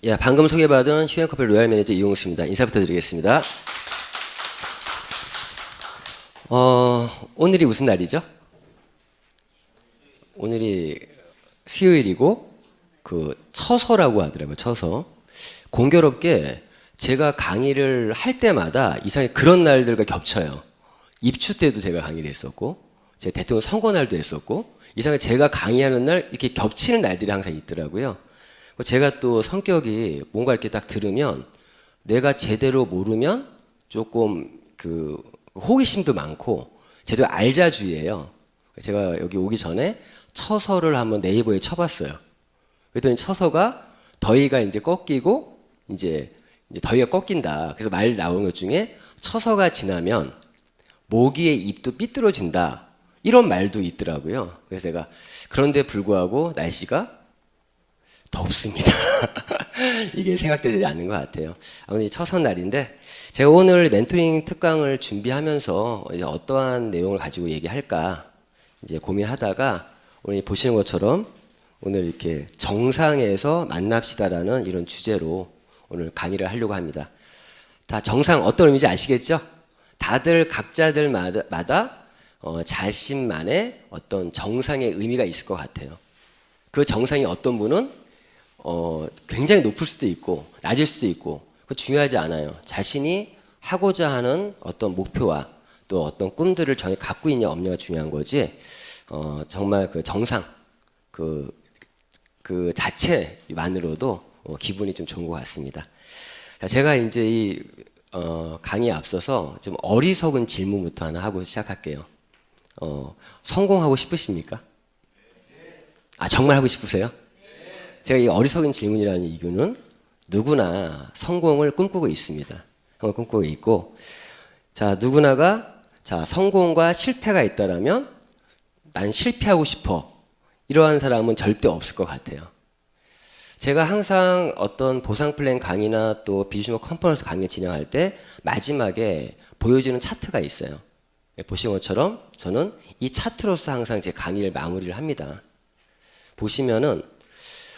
예, 방금 소개받은 휴앤커피 로얄 매니저 이용수입니다. 인사부터 드리겠습니다. 오늘이 무슨 날이죠? 오늘이 수요일이고 처서라고 하더라고요. 처서. 공교롭게 제가 강의를 할 때마다 이상하게 그런 날들과 겹쳐요. 입추 때도 제가 강의를 했었고, 제 대통령 선거 날도 했었고, 이상하게 제가 강의하는 날 이렇게 겹치는 날들이 항상 있더라고요. 제가 또 성격이 뭔가 이렇게 딱 들으면 내가 제대로 모르면 조금 호기심도 많고 제대로 알자주의예요. 제가 여기 오기 전에 처서를 한번 네이버에 쳐봤어요. 그랬더니 처서가 더위가 이제 꺾이고 이제 더위가 꺾인다. 그래서 말 나오는 것 중에 처서가 지나면 모기의 입도 삐뚤어진다. 이런 말도 있더라고요. 그래서 제가 그런데 불구하고 날씨가 덥습니다. 이게 생각되지 않는 것 같아요. 아무튼 처선 날인데 제가 오늘 멘토링 특강을 준비하면서 이제 어떠한 내용을 가지고 얘기할까 이제 고민하다가 오늘 보시는 것처럼 오늘 이렇게 정상에서 만납시다라는 이런 주제로 오늘 강의를 하려고 합니다. 다 정상 어떤 의미인지 아시겠죠? 다들 각자들마다 자신만의 어떤 정상의 의미가 있을 것 같아요. 그 정상이 어떤 분은 굉장히 높을 수도 있고 낮을 수도 있고 그거 중요하지 않아요. 자신이 하고자 하는 어떤 목표와 또 어떤 꿈들을 정확히 갖고 있냐 없냐가 중요한 거지. 정말 그 정상 그 자체만으로도 기분이 좀 좋은 것 같습니다. 제가 이제 이 강의에 앞서서 좀 어리석은 질문부터 하나 하고 시작할게요. 성공하고 싶으십니까? 아, 정말 하고 싶으세요? 제가 이 어리석은 질문이라는 이유는 누구나 성공을 꿈꾸고 있습니다. 성공을 꿈꾸고 있고, 자, 누구나가 성공과 실패가 있다라면 나는 실패하고 싶어. 이러한 사람은 절대 없을 것 같아요. 제가 항상 어떤 보상 플랜 강의나 또 비즈니스 컨퍼런스 강의 진행할 때 마지막에 보여주는 차트가 있어요. 보신 것처럼 저는 이 차트로서 항상 제 강의를 마무리를 합니다. 보시면은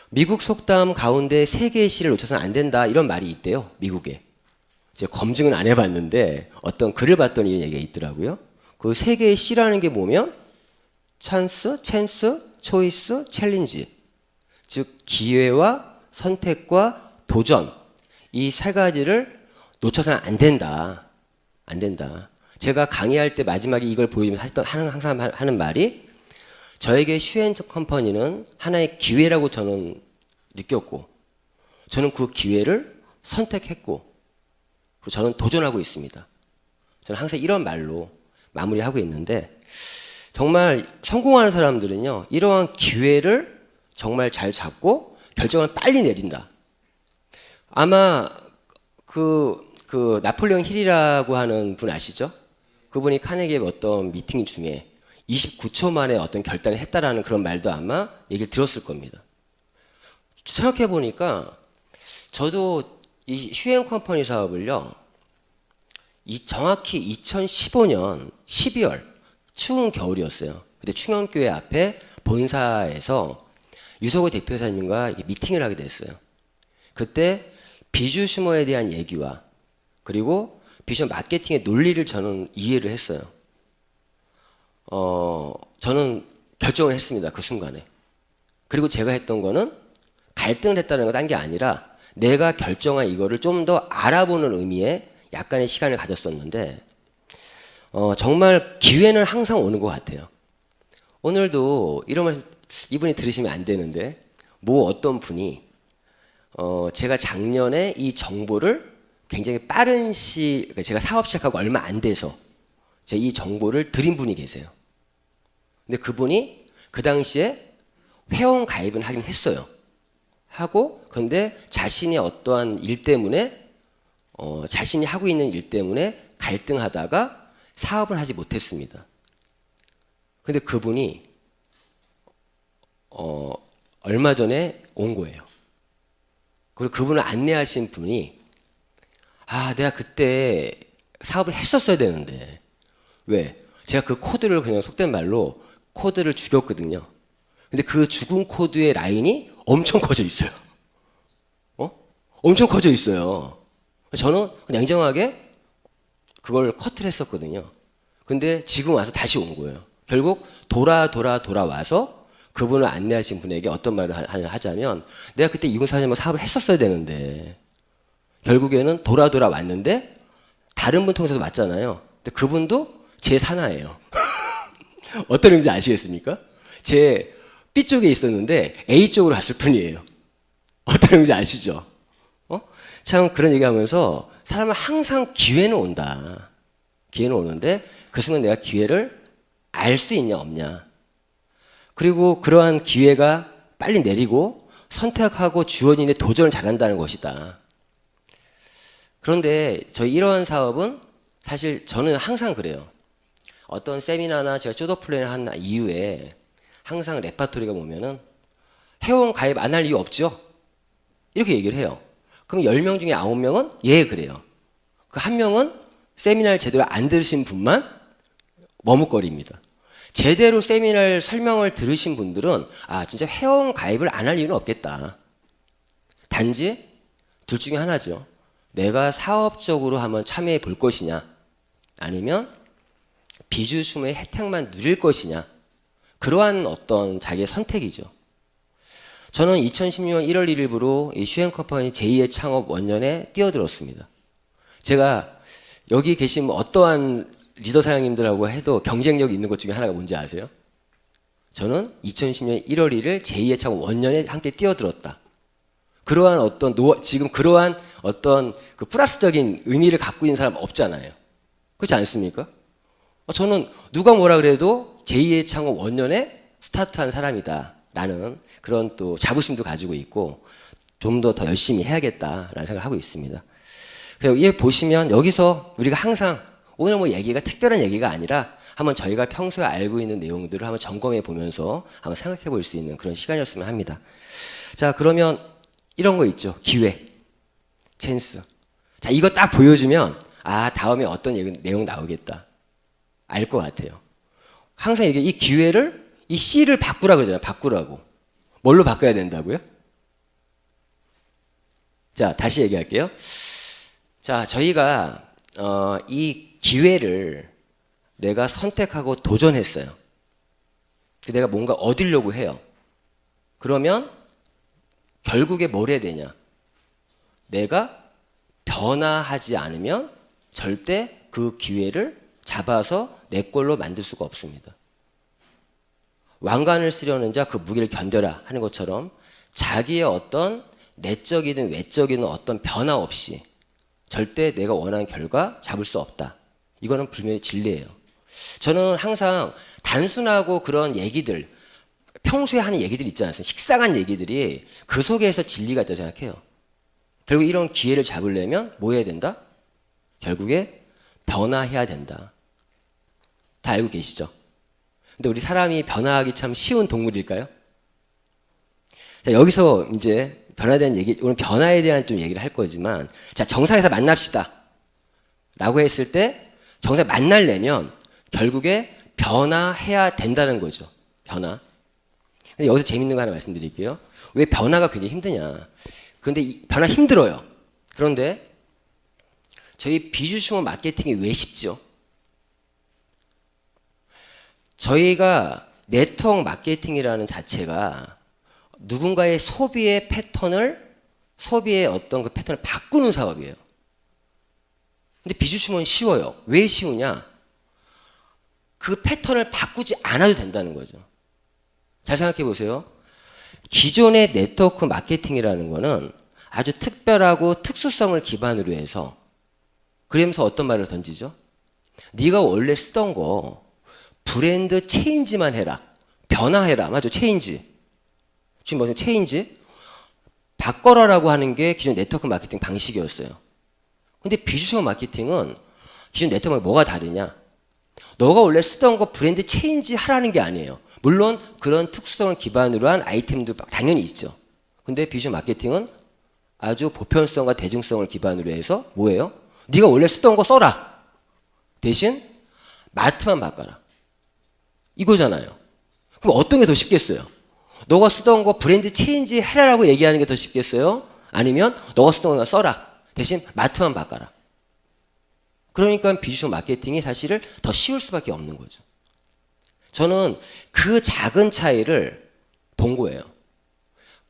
미국 속담 가운데 세 개의 시를 놓쳐서는 안 된다 이런 말이 있대요. 미국에. 제가 검증은 안 해봤는데 어떤 글을 봤더니 이런 얘기가 있더라고요. 그 세 개의 시라는 게 뭐면 찬스, 찬스, 초이스, 챌린지. 즉 기회와 선택과 도전 이 세 가지를 놓쳐서는 안 된다. 안 된다. 제가 강의할 때 마지막에 이걸 보여주면서 항상 하는 말이 저에게 휴앤컴퍼니는 하나의 기회라고 저는 느꼈고 저는 그 기회를 선택했고 그리고 저는 도전하고 있습니다. 저는 항상 이런 말로 마무리하고 있는데 정말 성공하는 사람들은요 이러한 기회를 정말 잘 잡고 결정을 빨리 내린다. 아마 그 나폴레옹 힐이라고 하는 분 아시죠? 그분이 카네기의 어떤 미팅 중에 29초 만에 어떤 결단을 했다라는 그런 말도 아마 얘기를 들었을 겁니다. 생각해 보니까 저도 이 휴앤컴퍼니 사업을요 정확히 2015년 12월 추운 겨울이었어요. 그때 충영교회 앞에 본사에서 유석호 대표사님과 미팅을 하게 됐어요. 그때 비주 슈머에 대한 얘기와 그리고 비전 마케팅의 논리를 저는 이해를 했어요. 저는 결정을 했습니다. 그 순간에. 그리고 제가 했던 거는 갈등을 했다는 건 딴 게 아니라 내가 결정한 이거를 좀 더 알아보는 의미의 약간의 시간을 가졌었는데 정말 기회는 항상 오는 것 같아요. 오늘도 이런 말 이분이 들으시면 안 되는데 어떤 분이 제가 작년에 이 정보를 굉장히 빠른 제가 사업 시작하고 얼마 안 돼서 제가 이 정보를 드린 분이 계세요. 근데 그분이 그 당시에 회원 가입은 하긴 했어요. 그런데 자신의 어떠한 일 때문에 자신이 하고 있는 일 때문에 갈등하다가 사업을 하지 못했습니다. 근데 그분이 얼마 전에 온 거예요. 그리고 그분을 안내하신 분이 내가 그때 사업을 했었어야 되는데 왜? 제가 그 코드를 그냥 속된 말로 코드를 죽였거든요. 근데 그 죽은 코드의 라인이 엄청 커져 있어요. 엄청 커져 있어요. 저는 냉정하게 그걸 커트를 했었거든요. 근데 지금 와서 다시 온 거예요. 결국 돌아와서 그분을 안내하신 분에게 어떤 말을 하자면, 내가 그때 이공사장님 사업을 했었어야 되는데 결국에는 왔는데 다른 분 통해서도 맞잖아요. 근데 그분도 제 산하예요. 어떤 의미인지 아시겠습니까? 제 B 쪽에 있었는데 A 쪽으로 갔을 뿐이에요. 어떤 의미인지 아시죠? 참 그런 얘기하면서 사람은 항상 기회는 온다. 기회는 오는데 그 순간 내가 기회를 알 수 있냐 없냐. 그리고 그러한 기회가 빨리 내리고 선택하고 주어진데 도전을 잘한다는 것이다. 그런데 저희 이런 사업은 사실 저는 항상 그래요. 어떤 세미나나 제가 쇼더 플랜을 한 이후에 항상 레파토리가 보면은 회원 가입 안 할 이유 없죠? 이렇게 얘기를 해요. 그럼 10명 중에 9명은 예 그래요. 그 한 명은 세미나를 제대로 안 들으신 분만 머뭇거립니다. 제대로 세미나를 설명을 들으신 분들은 진짜 회원 가입을 안 할 이유는 없겠다. 단지 둘 중에 하나죠. 내가 사업적으로 한번 참여해 볼 것이냐, 아니면 비주춤의 혜택만 누릴 것이냐, 그러한 어떤 자기의 선택이죠. 저는 2016년 1월 1일부로 이 슈앤컴퍼니 제2의 창업 원년에 뛰어들었습니다. 제가 여기 계신 어떠한 리더 사장님들하고 해도 경쟁력이 있는 것 중에 하나가 뭔지 아세요? 저는 2010년 1월 1일 제2의 창업 원년에 함께 뛰어들었다. 그러한 어떤 지금 그러한 어떤 그 플러스적인 의미를 갖고 있는 사람 없잖아요. 그렇지 않습니까? 저는 누가 뭐라 그래도 제2의 창업 원년에 스타트한 사람이다 라는 그런 또 자부심도 가지고 있고 좀 더 열심히 해야겠다라는 생각을 하고 있습니다. 그리고 이 보시면 여기서 우리가 항상 오늘 뭐 얘기가 특별한 얘기가 아니라 한번 저희가 평소에 알고 있는 내용들을 한번 점검해 보면서 한번 생각해 볼 수 있는 그런 시간이었으면 합니다. 자, 그러면 이런 거 있죠. 기회, 찬스. 자, 이거 딱 보여주면 다음에 어떤 내용 나오겠다. 알 것 같아요. 항상 이게 이 기회를 이 C를 바꾸라 그러잖아요. 바꾸라고. 뭘로 바꿔야 된다고요? 자, 다시 얘기할게요. 자, 저희가 이 기회를 내가 선택하고 도전했어요. 내가 뭔가 얻으려고 해요. 그러면 결국에 뭘 해야 되냐? 내가 변화하지 않으면 절대 그 기회를 잡아서 내 걸로 만들 수가 없습니다. 왕관을 쓰려는 자 그 무게를 견뎌라 하는 것처럼 자기의 어떤 내적이든 외적이든 어떤 변화 없이 절대 내가 원하는 결과 잡을 수 없다. 이거는 불명의 진리예요. 저는 항상 단순하고 그런 얘기들, 평소에 하는 얘기들 있지 않습니까? 식상한 얘기들이 그 속에서 진리가 있다고 생각해요. 결국 이런 기회를 잡으려면 뭐 해야 된다? 결국에 변화해야 된다. 다 알고 계시죠? 근데 우리 사람이 변화하기 참 쉬운 동물일까요? 자, 여기서 이제 변화에 대한 얘기, 오늘 변화에 대한 좀 얘기를 할 거지만, 자, 정상에서 만납시다. 라고 했을 때, 정상에 만나려면 결국에 변화해야 된다는 거죠. 변화. 근데 여기서 재밌는 거 하나 말씀드릴게요. 왜 변화가 굉장히 힘드냐. 근데 변화 힘들어요. 그런데 저희 비주슈머 마케팅이 왜 쉽죠? 저희가 네트워크 마케팅이라는 자체가 누군가의 소비의 어떤 그 패턴을 바꾸는 사업이에요. 근데 비주슈머는 쉬워요. 왜 쉬우냐? 그 패턴을 바꾸지 않아도 된다는 거죠. 잘 생각해 보세요. 기존의 네트워크 마케팅이라는 거는 아주 특별하고 특수성을 기반으로 해서 그러면서 어떤 말을 던지죠? 네가 원래 쓰던 거 브랜드 체인지만 해라. 변화해라. 맞죠? 체인지. 지금 뭐죠? 체인지? 바꿔라라고 하는 게 기존 네트워크 마케팅 방식이었어요. 근데 비주슈머 마케팅은 기존 네트워크가 뭐가 다르냐? 너가 원래 쓰던 거 브랜드 체인지 하라는 게 아니에요. 물론 그런 특수성을 기반으로 한 아이템도 당연히 있죠. 근데 비주얼 마케팅은 아주 보편성과 대중성을 기반으로 해서 뭐예요? 네가 원래 쓰던 거 써라. 대신 마트만 바꿔라. 이거잖아요. 그럼 어떤 게 더 쉽겠어요? 너가 쓰던 거 브랜드 체인지 해라라고 얘기하는 게 더 쉽겠어요? 아니면 너가 쓰던 거 써라. 대신 마트만 바꿔라. 그러니까 비주얼 마케팅이 사실을 더 쉬울 수밖에 없는 거죠. 저는 그 작은 차이를 본 거예요.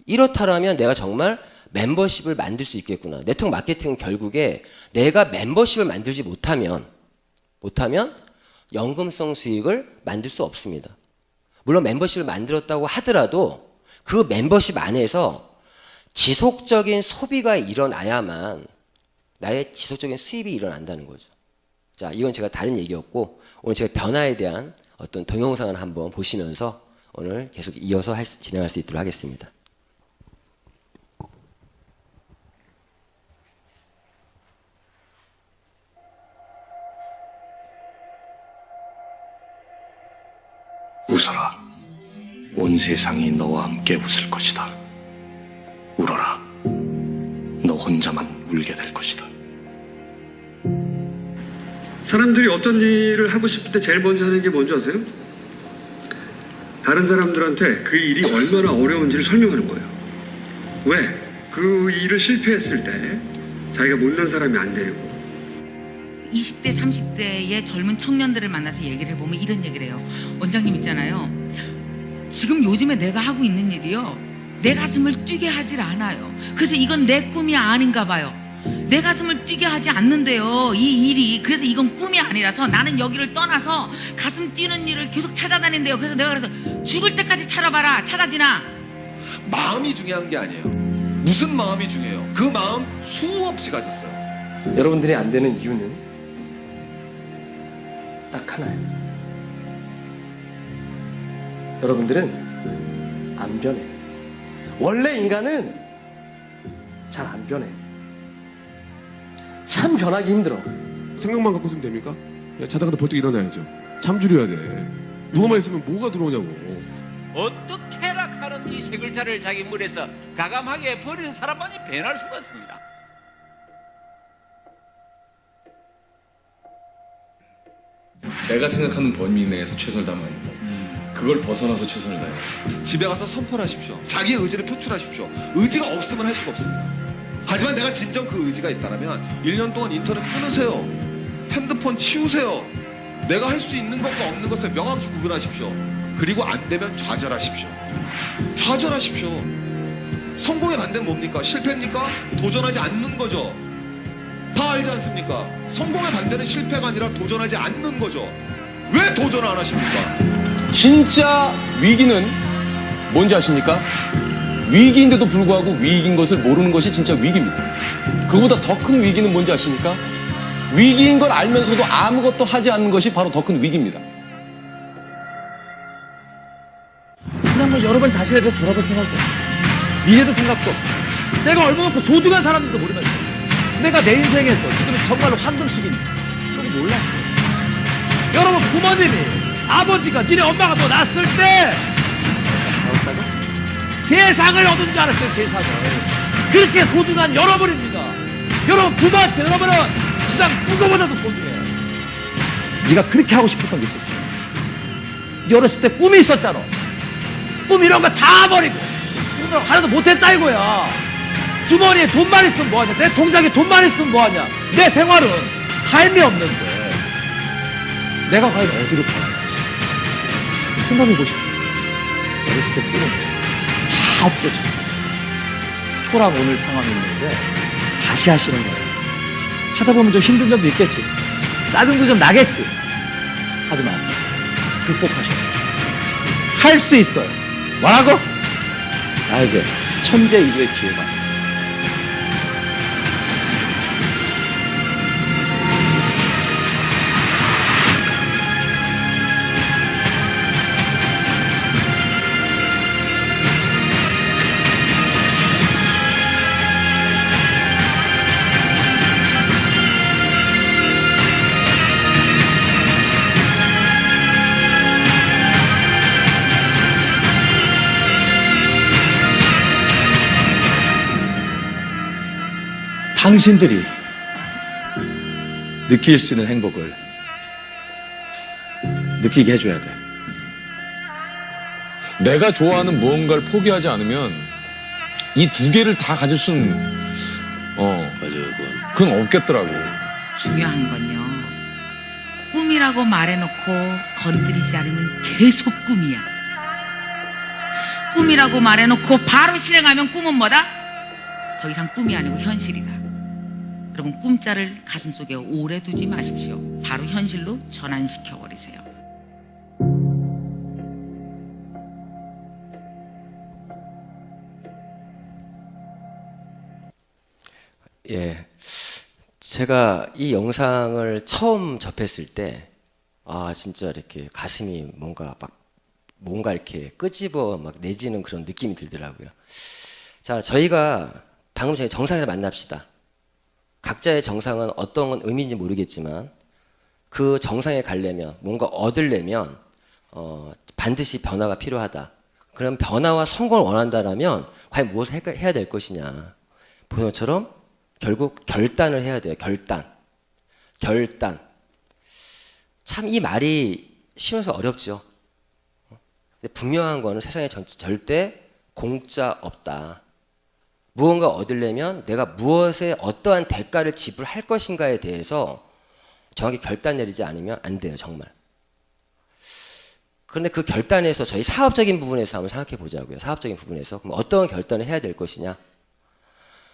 이렇다면 내가 정말 멤버십을 만들 수 있겠구나. 네트워크 마케팅은 결국에 내가 멤버십을 만들지 못하면 연금성 수익을 만들 수 없습니다. 물론 멤버십을 만들었다고 하더라도 그 멤버십 안에서 지속적인 소비가 일어나야만 나의 지속적인 수입이 일어난다는 거죠. 자, 이건 제가 다른 얘기였고 오늘 제가 변화에 대한 어떤 동영상을 한번 보시면서 오늘 계속 이어서 진행할 수 있도록 하겠습니다. 웃어라. 온 세상이 너와 함께 웃을 것이다. 울어라. 너 혼자만 울게 될 것이다. 사람들이 어떤 일을 하고 싶을 때 제일 먼저 하는 게 뭔지 아세요? 다른 사람들한테 그 일이 얼마나 어려운지를 설명하는 거예요. 왜? 그 일을 실패했을 때 자기가 못난 사람이 안 되려고. 20대, 30대의 젊은 청년들을 만나서 얘기를 해보면 이런 얘기를 해요. 원장님 있잖아요. 지금 요즘에 내가 하고 있는 일이요. 내 가슴을 뛰게 하질 않아요. 그래서 이건 내 꿈이 아닌가 봐요. 내 가슴을 뛰게 하지 않는데요. 이 일이. 그래서 이건 꿈이 아니라서 나는 여기를 떠나서 가슴 뛰는 일을 계속 찾아다닌대요. 그래서 내가 그래서 죽을 때까지 찾아봐라. 찾아지나. 마음이 중요한 게 아니에요. 무슨 마음이 중요해요. 그 마음 수없이 가졌어요. 여러분들이 안 되는 이유는 딱 하나예요. 여러분들은 안 변해요. 원래 인간은 잘 안 변해요. 참 변하기 힘들어. 생각만 갖고 있으면 됩니까? 야, 자다가도 벌떡 일어나야죠. 잠 줄여야 돼. 누워만 있으면 뭐가 들어오냐고. 어떻게 해락하는 이 세 글자를 자기 물에서 가감하게 버린 사람만이 변할 수가 있습니다. 내가 생각하는 범위 내에서 최선을 다하면 그걸 벗어나서 최선을 다해요. 집에 가서 선포를 하십시오. 자기의 의지를 표출하십시오. 의지가 없으면 할 수가 없습니다. 하지만 내가 진정 그 의지가 있다면 1년 동안 인터넷 끊으세요. 핸드폰 치우세요. 내가 할 수 있는 것과 없는 것을 명확히 구분하십시오. 그리고 안 되면 좌절하십시오. 좌절하십시오. 성공의 반대는 뭡니까? 실패입니까? 도전하지 않는 거죠. 다 알지 않습니까? 성공의 반대는 실패가 아니라 도전하지 않는 거죠. 왜 도전 안 하십니까? 진짜 위기는 뭔지 아십니까? 위기인데도 불구하고 위기인 것을 모르는 것이 진짜 위기입니다. 그보다 더 큰 위기는 뭔지 아십니까? 위기인 걸 알면서도 아무것도 하지 않는 것이 바로 더 큰 위기입니다. 그냥 뭐 여러 번 자신에 대해서 돌아볼 생각도 미래도 생각도 내가 얼마나 소중한 사람인지도 모르면서 내가 내 인생에서 지금 정말로 환경 시기인지 그걸 몰랐어요. 여러분 부모님이 아버지가 니네 엄마가 너 낳았을 때 세상을 얻은 줄 알았어요. 세상을. 그렇게 소중한 여러분입니다. 여러분 부모한테 여러분은 세상 누구보다도 소중해요. 네가 그렇게 하고 싶었던 게 있었어요. 네 어렸을 때 꿈이 있었잖아. 꿈 이런 거 다 버리고 꿈을 하나도 못했다 이거야. 주머니에 돈만 있으면 뭐하냐. 내 통장에 돈만 있으면 뭐하냐. 내 생활은 삶이 없는데 내가 과연 어디로 가야 하지? 생각해 보십시오. 어렸을 때 꿈은 다 없어져. 초랑 오늘 상황이 있는데 다시 하시는 거예요. 하다 보면 좀 힘든 점도 있겠지. 짜증도 좀 나겠지. 하지만 극복하셔야 돼요. 할 수 있어요. 뭐라고? 나에게 천재 이후의 기회가. 당신들이 느낄 수 있는 행복을 느끼게 해줘야 돼. 내가 좋아하는 무언가를 포기하지 않으면 이 두 개를 다 가질 수는 그건 없겠더라고. 중요한 건요. 꿈이라고 말해놓고 건드리지 않으면 계속 꿈이야. 꿈이라고 말해놓고 바로 실행하면 꿈은 뭐다? 더 이상 꿈이 아니고 현실이다. 여러분 꿈자를 가슴속에 오래 두지 마십시오. 바로 현실로 전환시켜버리세요. 예, 제가 이 영상을 처음 접했을 때, 진짜 이렇게 가슴이 뭔가 이렇게 끄집어 막 내지는 그런 느낌이 들더라고요. 자, 저희가 방금 전에 정상에서 만납시다. 각자의 정상은 어떤 건 의미인지 모르겠지만, 그 정상에 가려면, 뭔가 얻으려면, 반드시 변화가 필요하다. 그럼 변화와 성공을 원한다라면, 과연 무엇을 해야 될 것이냐. 보는 것처럼, 결국 결단을 해야 돼요. 결단. 참 이 말이 쉬워서 어렵죠. 근데 분명한 거는 세상에 절대 공짜 없다. 무언가 얻으려면 내가 무엇에 어떠한 대가를 지불할 것인가에 대해서 정확히 결단 내리지 않으면 안 돼요. 정말. 그런데 그 결단에서 저희 사업적인 부분에서 한번 생각해 보자고요. 사업적인 부분에서. 그럼 어떤 결단을 해야 될 것이냐.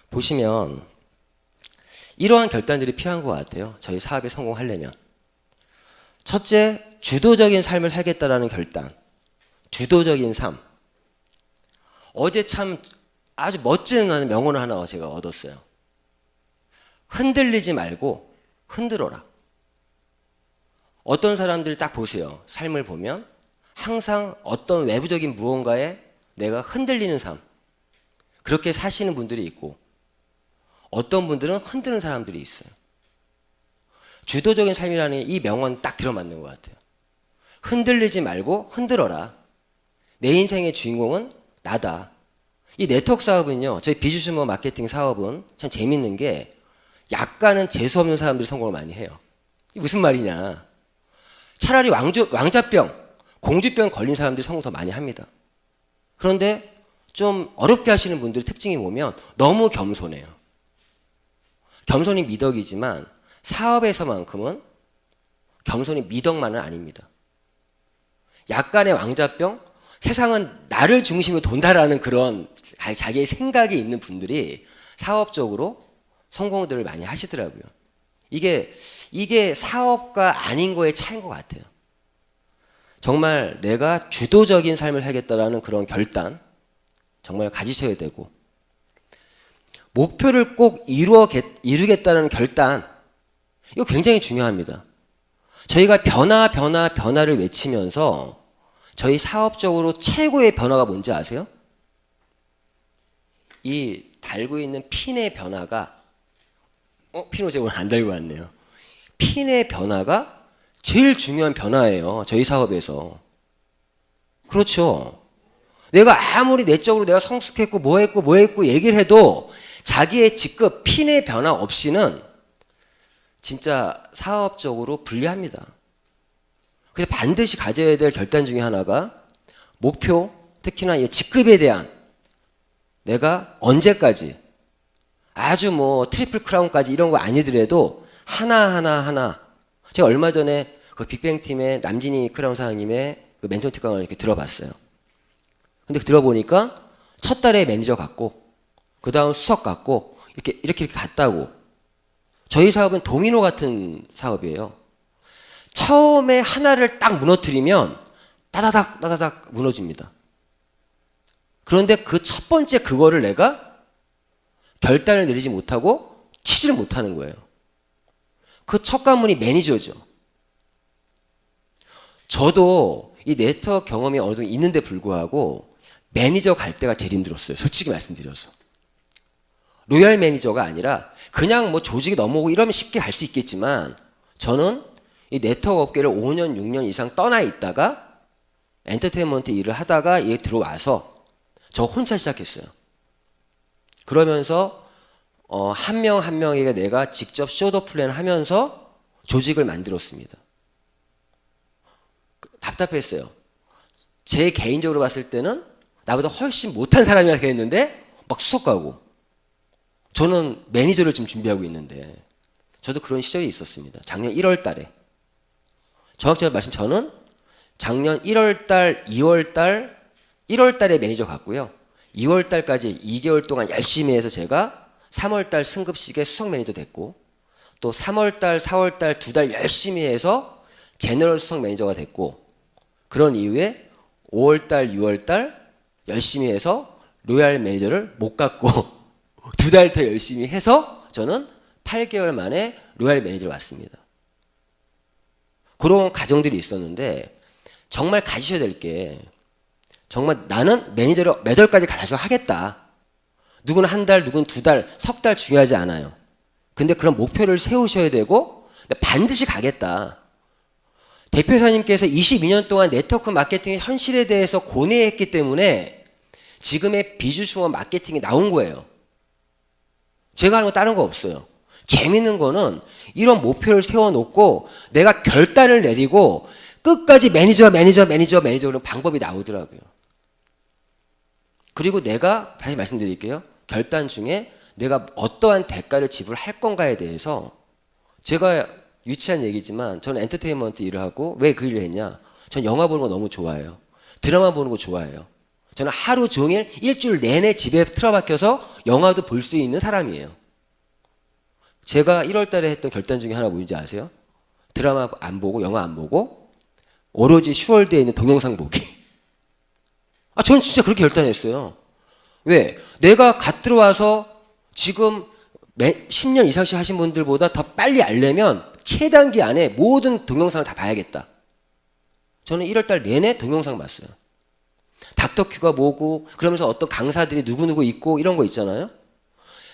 보시면 이러한 결단들이 필요한 것 같아요. 저희 사업에 성공하려면. 첫째, 주도적인 삶을 살겠다라는 결단. 주도적인 삶. 어제 참 아주 멋진 명언을 하나 제가 얻었어요. 흔들리지 말고 흔들어라. 어떤 사람들 딱 보세요. 삶을 보면 항상 어떤 외부적인 무언가에 내가 흔들리는 삶. 그렇게 사시는 분들이 있고 어떤 분들은 흔드는 사람들이 있어요. 주도적인 삶이라는 이 명언 딱 들어맞는 것 같아요. 흔들리지 말고 흔들어라. 내 인생의 주인공은 나다. 이 네트워크 사업은요, 저희 비즈슈머 마케팅 사업은 참 재밌는 게 약간은 재수없는 사람들이 성공을 많이 해요. 이게 무슨 말이냐. 차라리 왕자병, 공주병 걸린 사람들이 성공 더 많이 합니다. 그런데 좀 어렵게 하시는 분들의 특징이 보면 너무 겸손해요. 겸손이 미덕이지만 사업에서만큼은 겸손이 미덕만은 아닙니다. 약간의 왕자병, 세상은 나를 중심으로 돈다라는 그런 자기의 생각이 있는 분들이 사업적으로 성공들을 많이 하시더라고요. 이게 사업가 아닌 거의 차이인 것 같아요. 정말 내가 주도적인 삶을 살겠다라는 그런 결단 정말 가지셔야 되고 목표를 꼭 이루겠다는 결단 이거 굉장히 중요합니다. 저희가 변화를 외치면서 저희 사업적으로 최고의 변화가 뭔지 아세요? 이 달고 있는 핀의 변화가 핀 제가 오늘 안 달고 왔네요. 핀의 변화가 제일 중요한 변화예요. 저희 사업에서. 그렇죠. 내가 아무리 내적으로 내가 성숙했고 뭐 했고 얘기를 해도 자기의 직급 핀의 변화 없이는 진짜 사업적으로 불리합니다. 그래서 반드시 가져야 될 결단 중에 하나가 목표, 특히나 이 직급에 대한 내가 언제까지 아주 트리플 크라운까지 이런 거 아니더라도 하나 제가 얼마 전에 그 빅뱅팀의 남진희 크라운 사장님의 그 멘토 특강을 이렇게 들어봤어요. 근데 들어보니까 첫 달에 매니저 같고 그 다음 수석 같고 이렇게 갔다고. 저희 사업은 도미노 같은 사업이에요. 처음에 하나를 딱 무너뜨리면 따다닥 무너집니다. 그런데 그 첫 번째 그거를 내가 결단을 내리지 못하고 치지를 못하는 거예요. 그 첫 관문이 매니저죠. 저도 이 네트워크 경험이 어느 정도 있는데 불구하고 매니저 갈 때가 제일 힘들었어요. 솔직히 말씀드려서. 로얄 매니저가 아니라 그냥 조직이 넘어오고 이러면 쉽게 갈 수 있겠지만 저는 이 네트워크 업계를 5년, 6년 이상 떠나 있다가 엔터테인먼트 일을 하다가 얘 들어와서 저 혼자 시작했어요. 그러면서 한 명 한 명에게 내가 직접 숏업 플랜 하면서 조직을 만들었습니다. 답답했어요. 제 개인적으로 봤을 때는 나보다 훨씬 못한 사람이라 했는데 막 수석 가고. 저는 매니저를 지금 준비하고 있는데 저도 그런 시절이 있었습니다. 작년 1월 달에. 정확히 말씀 저는 작년 1월 달, 2월 달, 1월 달에 매니저 갔고요. 2월 달까지 2개월 동안 열심히 해서 제가 3월 달 승급식에 수석 매니저 됐고 또 3월 달, 4월 달 2달 열심히 해서 제너럴 수석 매니저가 됐고 그런 이후에 5월 달, 6월 달 열심히 해서 로얄 매니저를 못 갔고 2달 더 열심히 해서 저는 8개월 만에 로얄 매니저로 왔습니다. 그런 과정들이 있었는데 정말 가지셔야 될 게 정말 나는 매니저를 몇 월까지 가서 하겠다. 누구는 한 달, 누구는 2달, 석 달 중요하지 않아요. 근데 그런 목표를 세우셔야 되고 반드시 가겠다. 대표사님께서 22년 동안 네트워크 마케팅의 현실에 대해서 고뇌했기 때문에 지금의 비주슈머 마케팅이 나온 거예요. 제가 하는 거 다른 거 없어요. 재밌는 거는 이런 목표를 세워놓고 내가 결단을 내리고 끝까지 매니저 그런 방법이 나오더라고요. 그리고 내가 다시 말씀드릴게요. 결단 중에 내가 어떠한 대가를 지불할 건가에 대해서 제가 유치한 얘기지만 저는 엔터테인먼트 일을 하고 왜 그 일을 했냐. 전 영화 보는 거 너무 좋아해요. 드라마 보는 거 좋아해요. 저는 하루 종일 일주일 내내 집에 틀어박혀서 영화도 볼 수 있는 사람이에요. 제가 1월 달에 했던 결단 중에 하나 뭔지 아세요? 드라마 안 보고 영화 안 보고 오로지 슈월드에 있는 동영상 보기. 저는 진짜 그렇게 결단했어요. 왜? 내가 갓 들어와서 지금 10년 이상씩 하신 분들보다 더 빨리 알려면 최단기 안에 모든 동영상을 다 봐야겠다. 저는 1월 달 내내 동영상 봤어요. 닥터큐가 뭐고 그러면서 어떤 강사들이 누구누구 있고 이런 거 있잖아요.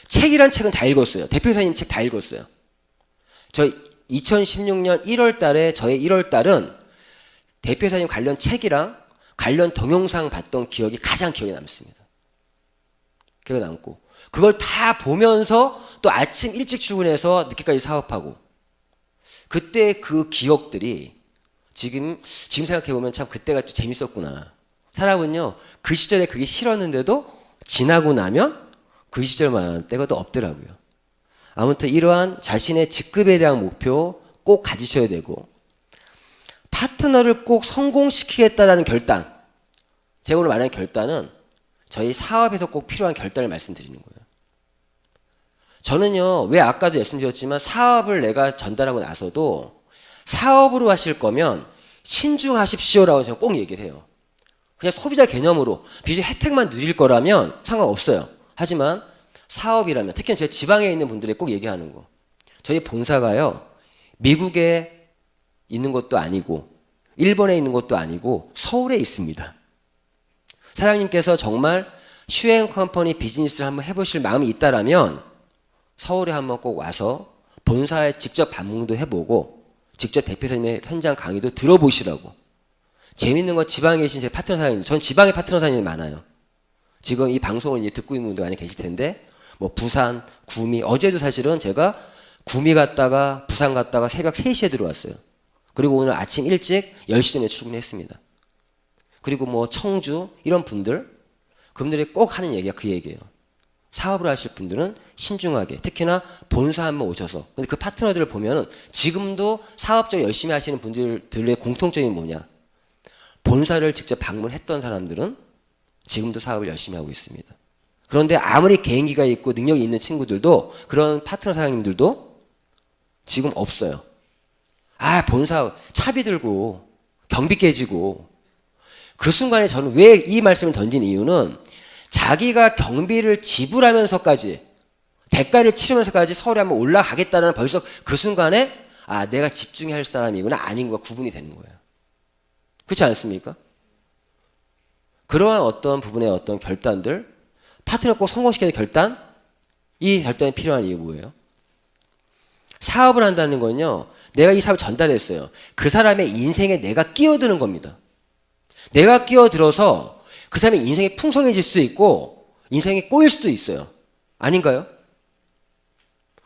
책이란 책은 다 읽었어요. 대표사님 책 다 읽었어요. 저 2016년 1월 달에 저의 1월 달은 대표사님 관련 책이랑 관련 동영상 봤던 기억이 가장 기억에 남습니다. 기억에 남고 그걸 다 보면서 또 아침 일찍 출근해서 늦게까지 사업하고 그때 그 기억들이 지금 생각해보면 참 그때가 또 재밌었구나. 사람은요 그 시절에 그게 싫었는데도 지나고 나면 그 시절만한 때가 또 없더라고요. 아무튼 이러한 자신의 직급에 대한 목표 꼭 가지셔야 되고 파트너를 꼭 성공시키겠다라는 결단. 제가 오늘 말하는 결단은 저희 사업에서 꼭 필요한 결단을 말씀드리는 거예요. 저는요, 왜 아까도 말씀드렸지만 사업을 내가 전달하고 나서도 사업으로 하실 거면 신중하십시오라고 제가 꼭 얘기를 해요. 그냥 소비자 개념으로 비주 혜택만 누릴 거라면 상관없어요. 하지만 사업이라면 특히 제 지방에 있는 분들이 꼭 얘기하는 거. 저희 본사가요, 미국에 있는 것도 아니고 일본에 있는 것도 아니고 서울에 있습니다. 사장님께서 정말 휴행 컴퍼니 비즈니스를 한번 해보실 마음이 있다라면 서울에 한번 꼭 와서 본사에 직접 방문도 해보고 직접 대표사님의 현장 강의도 들어보시라고. 재밌는 건 지방에 계신 제 파트너 사장님, 전 지방에 파트너 사장님이 많아요. 지금 이 방송을 이제 듣고 있는 분들 많이 계실 텐데 뭐 부산, 구미, 어제도 사실은 제가 구미 갔다가 부산 갔다가 새벽 3시에 들어왔어요. 그리고 오늘 아침 일찍 10시 전에 출근했습니다. 그리고 뭐 청주 이런 분들, 그분들이 꼭 하는 얘기가 그 얘기예요. 사업을 하실 분들은 신중하게, 특히나 본사 한번 오셔서. 근데 그 파트너들을 보면은 지금도 사업적으로 열심히 하시는 분들의 공통점이 뭐냐? 본사를 직접 방문했던 사람들은 지금도 사업을 열심히 하고 있습니다. 그런데 아무리 개인기가 있고 능력이 있는 친구들도 그런 파트너 사장님들도 지금 없어요. 본사 차비 들고 경비 깨지고. 그 순간에 저는 왜 이 말씀을 던진 이유는 자기가 경비를 지불하면서까지 대가를 치르면서까지 서울에 한번 올라가겠다는 벌써 그 순간에 내가 집중해야 할 사람이구나 아닌 거 구분이 되는 거예요. 그렇지 않습니까? 그러한 어떤 부분의 어떤 결단들, 파트너 꼭 성공시켜야 될 결단, 이 결단이 필요한 이유 뭐예요? 사업을 한다는 건요, 내가 이 사업을 전달했어요. 그 사람의 인생에 내가 끼어드는 겁니다. 내가 끼어들어서 그 사람의 인생이 풍성해질 수도 있고 인생이 꼬일 수도 있어요. 아닌가요?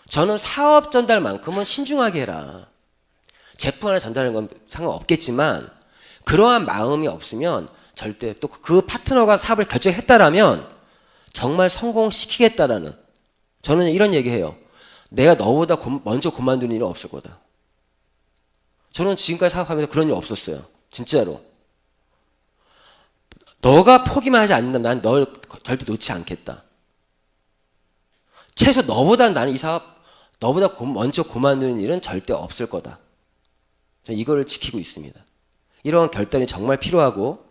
저는 사업 전달만큼은 신중하게 해라. 제품 하나 전달하는 건 상관없겠지만 그러한 마음이 없으면 절대 또 그 파트너가 사업을 결정했다라면 정말 성공시키겠다라는, 저는 이런 얘기해요. 내가 너보다 먼저 그만두는 일은 없을 거다. 저는 지금까지 사업하면서 그런 일 없었어요. 진짜로. 너가 포기만 하지 않는다면 난 널 절대 놓지 않겠다. 최소 너보다 나는 이 사업, 너보다 먼저 그만두는 일은 절대 없을 거다. 저는 이거를 지키고 있습니다. 이런 결단이 정말 필요하고,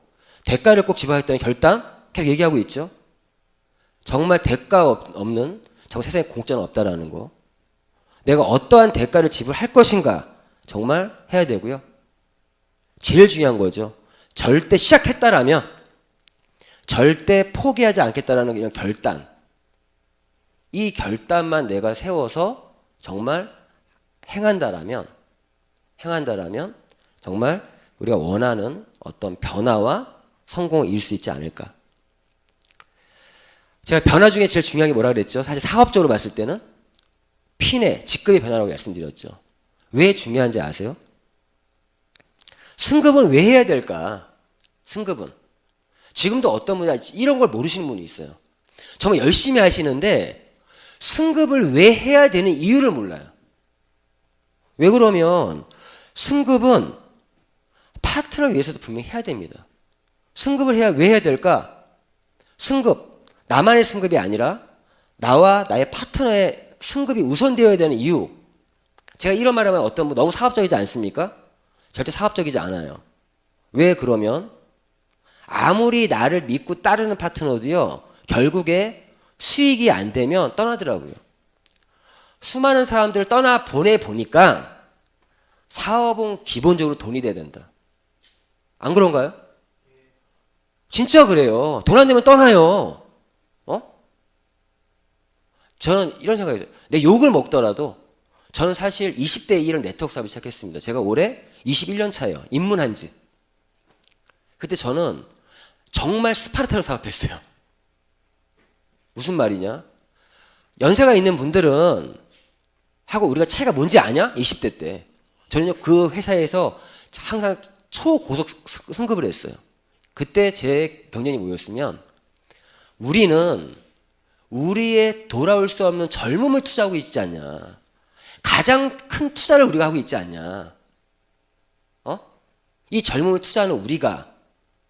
대가를 꼭 지불하겠다는 결단 계속 얘기하고 있죠. 정말 대가 없는, 정말 세상에 공짜는 없다라는 거. 내가 어떠한 대가를 지불할 것인가 정말 해야 되고요. 제일 중요한 거죠. 절대 시작했다라면 절대 포기하지 않겠다라는 이런 결단. 이 결단만 내가 세워서 정말 행한다라면 정말 우리가 원하는 어떤 변화와 성공을 이룰 수 있지 않을까. 제가 변화 중에 제일 중요한 게 뭐라 그랬죠? 사실 사업적으로 봤을 때는 핀의 직급의 변화라고 말씀드렸죠. 왜 중요한지 아세요? 승급은 왜 해야 될까? 승급은. 지금도 어떤 분이 이런 걸 모르시는 분이 있어요. 정말 열심히 하시는데 승급을 왜 해야 되는 이유를 몰라요. 왜 그러면 승급은 파트너를 위해서도 분명히 해야 됩니다. 승급을 왜 해야 될까? 승급, 나만의 승급이 아니라 나와 나의 파트너의 승급이 우선되어야 되는 이유. 제가 이런 말 하면 어떤 분 너무 사업적이지 않습니까? 절대 사업적이지 않아요. 왜 그러면? 아무리 나를 믿고 따르는 파트너도요, 결국에 수익이 안 되면 떠나더라고요. 수많은 사람들을 떠나 보내보니까 사업은 기본적으로 돈이 돼야 된다. 안 그런가요? 진짜 그래요. 돈 안 되면 떠나요. 저는 이런 생각이 들어요. 내 욕을 먹더라도 저는 사실 20대에 이런 네트워크 사업을 시작했습니다. 제가 올해 21년 차예요. 입문한 지. 그때 저는 정말 스파르타로 사업했어요. 무슨 말이냐? 연세가 있는 분들은 하고 우리가 차이가 뭔지 아냐? 20대 때. 저는요, 그 회사에서 항상 초고속 승급을 했어요. 그때 제 경쟁이 뭐였으면, 우리는 우리의 돌아올 수 없는 젊음을 투자하고 있지 않냐. 가장 큰 투자를 우리가 하고 있지 않냐. 이 젊음을 투자하는 우리가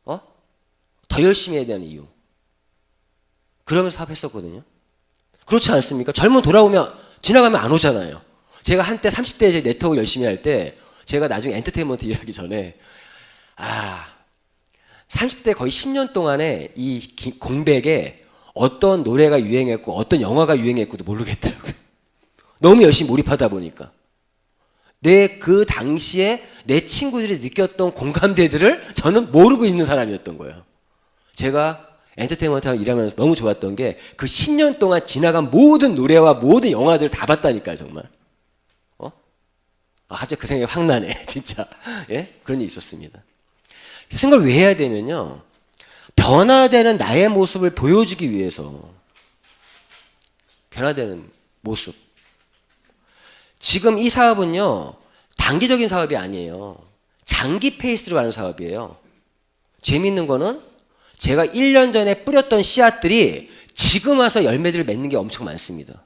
더 열심히 해야 되는 이유. 그러면서 사업했었거든요. 그렇지 않습니까? 젊음 돌아오면 지나가면 안 오잖아요. 제가 한때 30대에 제 네트워크 열심히 할 때, 제가 나중에 엔터테인먼트 일하기 전에 30대 거의 10년 동안에 이 공백에 어떤 노래가 유행했고 어떤 영화가 유행했고도 모르겠더라고요. 너무 열심히 몰입하다 보니까. 내 그 당시에 내 친구들이 느꼈던 공감대들을 저는 모르고 있는 사람이었던 거예요. 제가 엔터테인먼트 일하면서 너무 좋았던 게 그 10년 동안 지나간 모든 노래와 모든 영화들을 다 봤다니까요, 정말. 갑자기 그 생각이 확 나네, 진짜. 예? 그런 일이 있었습니다. 생각을 왜 해야 되면요, 변화되는 나의 모습을 보여주기 위해서. 변화되는 모습. 지금 이 사업은요, 단기적인 사업이 아니에요. 장기 페이스로 가는 사업이에요. 재미있는 거는 제가 1년 전에 뿌렸던 씨앗들이 지금 와서 열매들을 맺는 게 엄청 많습니다.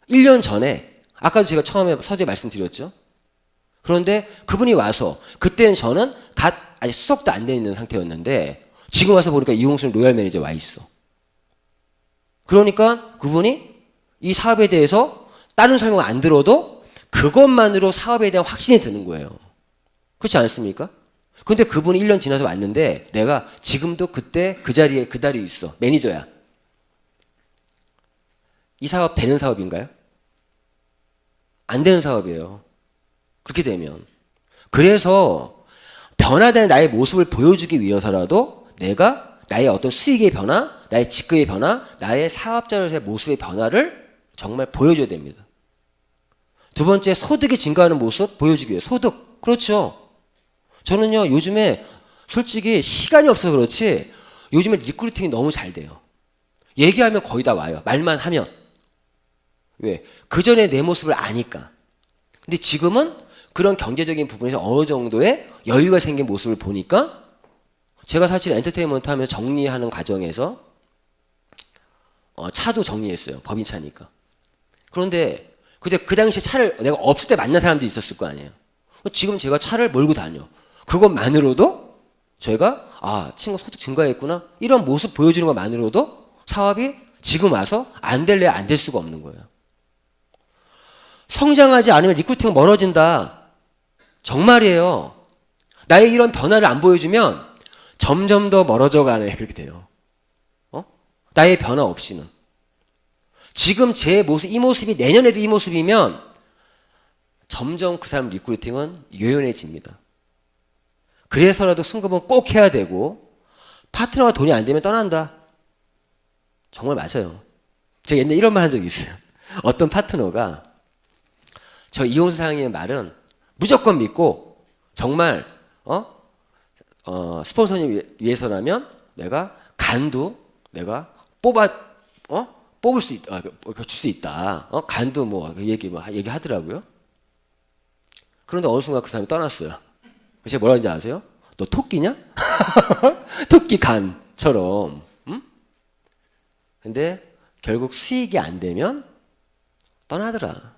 1년 전에, 아까도 제가 처음에 서두에 말씀드렸죠. 그런데 그분이 와서, 그때는 저는 아직 수석도 안 돼 있는 상태였는데, 지금 와서 보니까 이홍순 로얄 매니저 와 있어. 그러니까 그분이 이 사업에 대해서 다른 설명을 안 들어도 그것만으로 사업에 대한 확신이 드는 거예요. 그렇지 않습니까? 근데 그분이 1년 지나서 왔는데 내가 지금도 그때 그 자리에 있어. 매니저야. 이 사업 되는 사업인가요? 안 되는 사업이에요. 그렇게 되면. 그래서 변화된 나의 모습을 보여주기 위해서라도 내가 나의 어떤 수익의 변화, 나의 직급의 변화, 나의 사업자로서의 모습의 변화를 정말 보여줘야 됩니다. 두 번째, 소득이 증가하는 모습 보여주기 위해. 소득. 그렇죠. 저는요, 요즘에 솔직히 시간이 없어서 그렇지 요즘에 리크루팅이 너무 잘 돼요. 얘기하면 거의 다 와요. 말만 하면. 왜? 그전에 내 모습을 아니까. 근데 지금은 그런 경제적인 부분에서 어느 정도의 여유가 생긴 모습을 보니까, 제가 사실 엔터테인먼트 하면서 정리하는 과정에서 차도 정리했어요. 법인차니까. 그런데 그 당시에 차를 내가 없을 때 만난 사람도 있었을 거 아니에요. 지금 제가 차를 몰고 다녀. 그것만으로도 저희가 친구 소득 증가했구나 이런 모습 보여주는 것만으로도 사업이 지금 와서 안 될래 안 될 수가 없는 거예요. 성장하지 않으면 리크루팅은 멀어진다. 정말이에요. 나의 이런 변화를 안 보여주면 점점 더 멀어져 가네. 그렇게 돼요. 나의 변화 없이는. 지금 제 모습, 이 모습이 내년에도 이 모습이면 점점 그 사람 리크루팅은 요연해집니다. 그래서라도 승급은 꼭 해야 되고 파트너가 돈이 안 되면 떠난다. 정말 맞아요. 제가 옛날에 이런 말 한 적이 있어요. 어떤 파트너가 저 이용수 사장님의 말은 무조건 믿고 정말 스폰서님 위해서라면 내가 간도 내가 뽑을 수 있다, 줄 수 있다. 간도 얘기하더라고요. 그런데 어느 순간 그 사람이 떠났어요. 제가 뭐라 하는지 아세요? 너 토끼냐? 토끼 간처럼. 근데 결국 수익이 안 되면 떠나더라.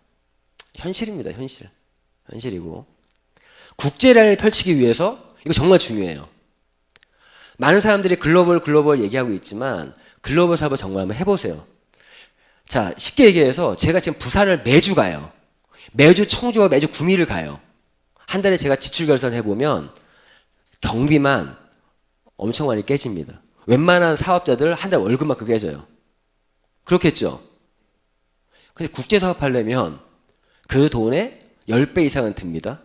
현실입니다, 현실. 현실이고. 국제라인을 펼치기 위해서 이거 정말 중요해요. 많은 사람들이 글로벌 얘기하고 있지만 글로벌 사업을 정말 한번 해보세요. 자, 쉽게 얘기해서 제가 지금 부산을 매주 가요. 매주 청주와 매주 구미를 가요. 한 달에 제가 지출 결산을 해보면 경비만 엄청 많이 깨집니다. 웬만한 사업자들 한 달 월급만큼 깨져요. 그렇겠죠? 근데 국제 사업 하려면 그 돈의 10배 이상은 듭니다.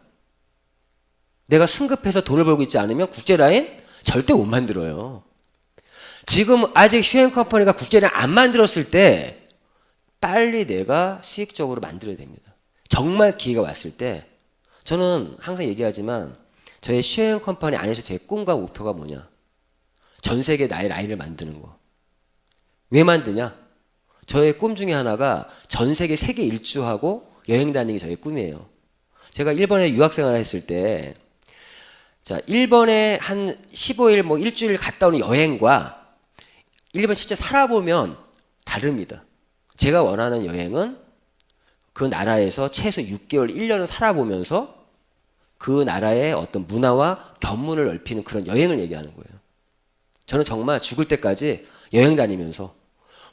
내가 승급해서 돈을 벌고 있지 않으면 국제라인 절대 못 만들어요. 지금 아직 휴행 컴퍼니가 국제라인 안 만들었을 때 빨리 내가 수익적으로 만들어야 됩니다. 정말 기회가 왔을 때 저는 항상 얘기하지만 저의 휴행 컴퍼니 안에서 제 꿈과 목표가 뭐냐? 전 세계 나의 라인을 만드는 거. 왜 만드냐? 저의 꿈 중에 하나가 전 세계 세계 일주하고 여행 다니는 게 저의 꿈이에요. 제가 일본에 유학생활을 했을 때 자, 일본에 한 15일 일주일 갔다 오는 여행과 일본 실제 살아보면 다릅니다. 제가 원하는 여행은 그 나라에서 최소 6개월, 1년을 살아보면서 그 나라의 어떤 문화와 견문을 넓히는 그런 여행을 얘기하는 거예요. 저는 정말 죽을 때까지 여행 다니면서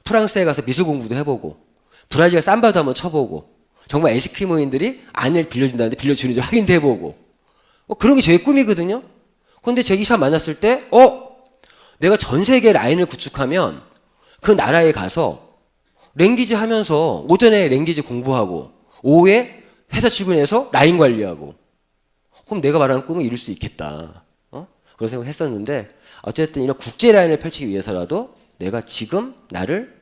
프랑스에 가서 미술 공부도 해보고 브라질에 삼바도 한번 쳐보고 정말 에스키모인들이 안을 빌려준다는데 빌려주는지 확인도 해보고 그런 게 저의 꿈이거든요. 그런데 제가 이 사람 만났을 때 내가 전 세계 라인을 구축하면 그 나라에 가서 랭귀지 하면서 오전에 랭귀지 공부하고 오후에 회사 출근해서 라인 관리하고 그럼 내가 말하는 꿈을 이룰 수 있겠다. 그런 생각을 했었는데 어쨌든 이런 국제 라인을 펼치기 위해서라도 내가 지금 나를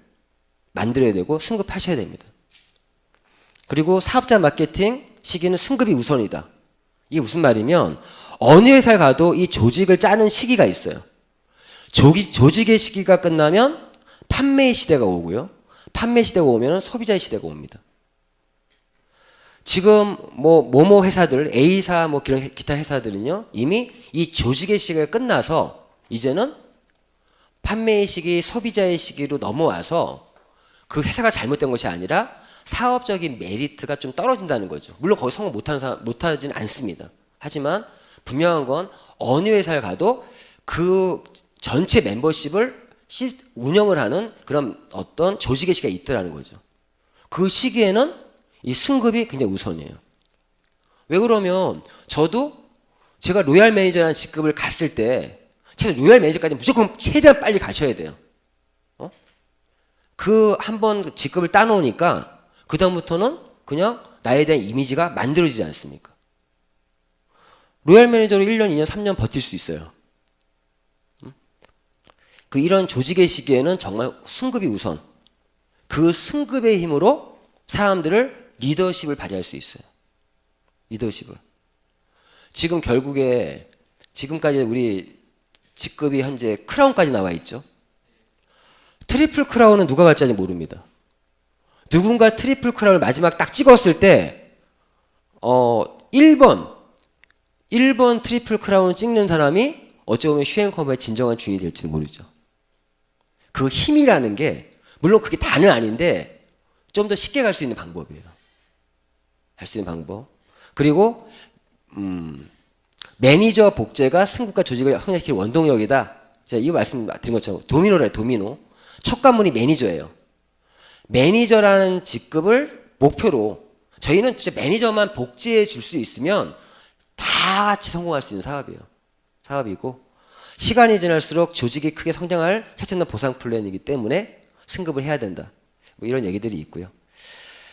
만들어야 되고 승급하셔야 됩니다. 그리고 사업자 마케팅 시기는 승급이 우선이다. 이게 무슨 말이면 어느 회사를 가도 이 조직을 짜는 시기가 있어요. 조직의 시기가 끝나면 판매의 시대가 오고요. 판매 시대가 오면 소비자의 시대가 옵니다. 지금 모모 회사들, A사 그런 기타 회사들은요 이미 이 조직의 시기가 끝나서 이제는 판매의 시기, 소비자의 시기로 넘어와서 그 회사가 잘못된 것이 아니라 사업적인 메리트가 좀 떨어진다는 거죠. 물론 거기 성공 못하진 않습니다. 하지만 분명한 건 어느 회사를 가도 그 전체 멤버십을 운영을 하는 그런 어떤 조직의 시기가 있더라는 거죠. 그 시기에는 이 승급이 굉장히 우선이에요. 왜 그러면 저도 제가 로얄 매니저라는 직급을 갔을 때 최소 로얄 매니저까지 무조건 최대한 빨리 가셔야 돼요. 그 한번 직급을 따놓으니까 그 다음부터는 그냥 나에 대한 이미지가 만들어지지 않습니까? 로얄 매니저로 1년, 2년, 3년 버틸 수 있어요. 그 이런 조직의 시기에는 정말 승급이 우선. 그 승급의 힘으로 사람들을 리더십을 발휘할 수 있어요. 리더십을. 지금 결국에 지금까지 우리 직급이 현재 크라운까지 나와 있죠. 트리플 크라운은 누가 갈지 아직 모릅니다. 누군가 트리플 크라운을 마지막 딱 찍었을 때 1번 트리플 크라운 찍는 사람이 어찌 보면 휴행 컴퍼니의 진정한 주인이 될지도 모르죠. 그 힘이라는 게 물론 그게 다는 아닌데 좀 더 쉽게 갈 수 있는 방법이에요. 할 수 있는 방법. 그리고 매니저 복제가 승급과 조직을 성장시키는 원동력이다. 제가 이거 말씀드린 것처럼 도미노래 도미노. 첫 관문이 매니저예요. 매니저라는 직급을 목표로 저희는 진짜 매니저만 복제해 줄 수 있으면 다 같이 성공할 수 있는 사업이고 시간이 지날수록 조직이 크게 성장할 최첨단 보상 플랜이기 때문에 승급을 해야 된다. 뭐 이런 얘기들이 있고요.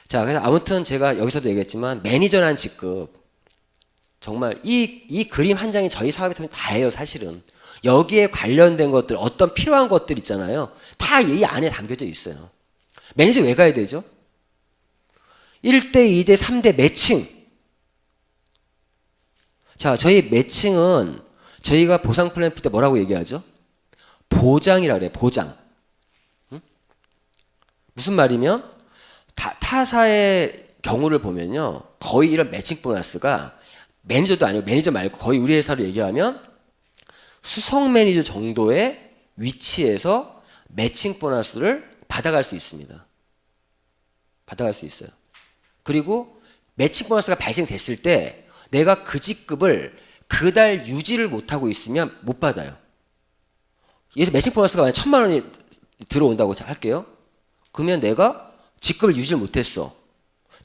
자, 그래서 아무튼 제가 여기서도 얘기했지만 매니저라는 직급 정말 이 그림 한 장이 저희 사업에 다예요, 사실은. 여기에 관련된 것들, 어떤 필요한 것들 있잖아요. 다 이 안에 담겨져 있어요. 매니저 왜 가야 되죠? 1대, 2대, 3대 매칭. 자, 저희 매칭은 저희가 보상 플랜 풀 때 뭐라고 얘기하죠? 보장이라고 그래요, 보장. 무슨 말이면 타사의 경우를 보면요. 거의 이런 매칭 보너스가 매니저도 아니고 매니저 말고 거의 우리 회사로 얘기하면 수석 매니저 정도의 위치에서 매칭 보너스를 받아갈 수 있습니다. 받아갈 수 있어요. 그리고 매칭 보너스가 발생됐을 때 내가 그 직급을 그달 유지를 못하고 있으면 못 받아요. 예를 들어 매칭 보너스가 만약 1,000만 원이 들어온다고 할게요. 그러면 내가 직급을 유지를 못했어.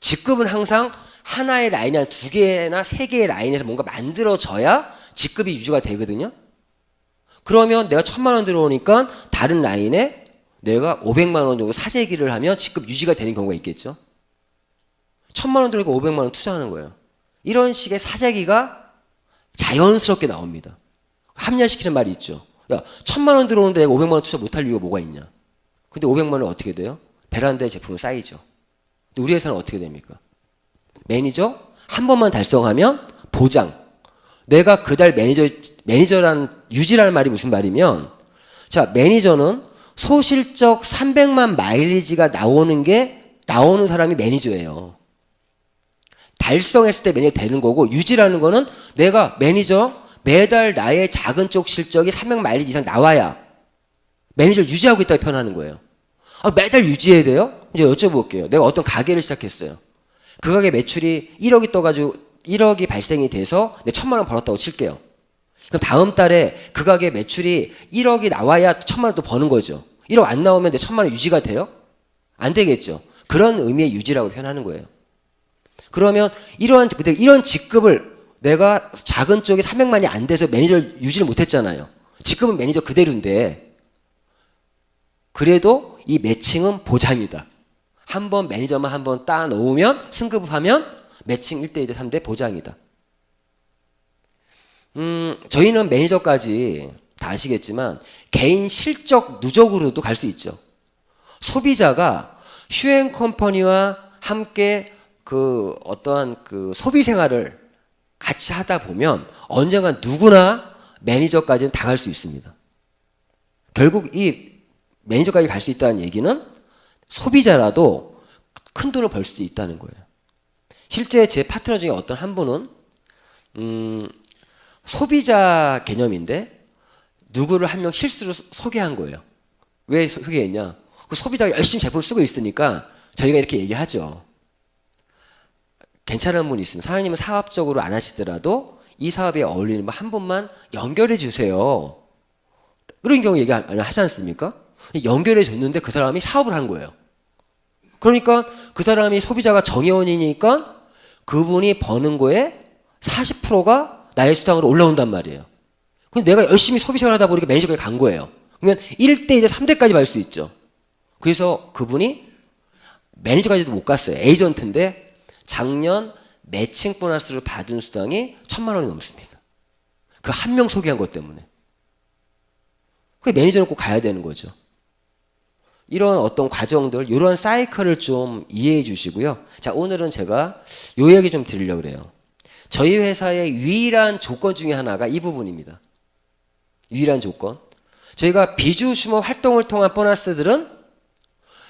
직급은 항상 하나의 라인이 아니라 2개나 3개의 라인에서 뭔가 만들어져야 직급이 유지가 되거든요. 그러면 내가 1,000만 원 들어오니까 다른 라인에 내가 500만 원 정도 사재기를 하면 직급 유지가 되는 경우가 있겠죠. 1,000만 원 들어오니까 500만 원 투자하는 거예요. 이런 식의 사재기가 자연스럽게 나옵니다. 합리화시키는 말이 있죠. 야, 1,000만 원 들어오는데 내가 500만 원 투자 못할 이유가 뭐가 있냐. 근데 500만 원 어떻게 돼요? 베란다에 제품은 쌓이죠. 우리 회사는 어떻게 됩니까? 매니저 한 번만 달성하면 보장. 내가 그달 매니저란 유지라는 말이 무슨 말이면, 자, 매니저는 소실적 300만 마일리지가 나오는 사람이 매니저예요. 달성했을 때 매니저 되는 거고, 유지라는 거는 내가 매니저 매달 나의 작은 쪽 실적이 300 마일리지 이상 나와야 매니저를 유지하고 있다고 표현하는 거예요. 아, 매달 유지해야 돼요? 이제 여쭤볼게요. 내가 어떤 가게를 시작했어요. 그 가게 매출이 1억이 떠가지고 1억이 발생이 돼서 내가 1,000만 원 벌었다고 칠게요. 그럼 다음 달에 그 가게 매출이 1억이 나와야 1,000만 원 또 버는 거죠. 1억 안 나오면 내 1,000만 원 유지가 돼요? 안 되겠죠. 그런 의미의 유지라고 표현하는 거예요. 그러면 이런 직급을 내가 작은 쪽에 300만이 안 돼서 매니저를 유지를 못했잖아요. 직급은 매니저 그대로인데 그래도 이 매칭은 보장이다. 한번 매니저만 한번 따 놓으면 승급하면 매칭 1대 2대 3대 보장이다. 저희는 매니저까지 다 아시겠지만 개인 실적 누적으로도 갈 수 있죠. 소비자가 휴행 컴퍼니와 함께 어떠한 소비 생활을 같이 하다 보면 언젠가 누구나 매니저까지는 다 갈 수 있습니다. 결국 이 매니저까지 갈 수 있다는 얘기는 소비자라도 큰 돈을 벌 수도 있다는 거예요. 실제 제 파트너 중에 어떤 한 분은 소비자 개념인데 누구를 한 명 실수로 소개한 거예요. 왜 소개했냐? 그 소비자가 열심히 제품을 쓰고 있으니까 저희가 이렇게 얘기하죠. 괜찮은 분이 있으면 사장님은 사업적으로 안 하시더라도 이 사업에 어울리는 분 한 분만 연결해 주세요. 그런 경우 얘기 하지 않습니까? 연결해 줬는데 그 사람이 사업을 한 거예요. 그러니까 그 사람이 소비자가 정회원이니까 그분이 버는 거에 40%가 나의 수당으로 올라온단 말이에요. 근데 내가 열심히 소비생활 하다 보니까 매니저까지 간 거예요. 그러면 1대, 2대, 3대까지 갈 수 있죠. 그래서 그분이 매니저까지도 못 갔어요. 에이전트인데 작년 매칭 보너스를 받은 수당이 1,000만 원이 넘습니다. 그 한 명 소개한 것 때문에. 그 매니저는 꼭 가야 되는 거죠. 이런 어떤 과정들, 이런 사이클을 좀 이해해 주시고요. 자, 오늘은 제가 요 얘기 좀 드리려고 그래요. 저희 회사의 유일한 조건 중에 하나가 이 부분입니다. 유일한 조건. 저희가 비주슈머 활동을 통한 보너스들은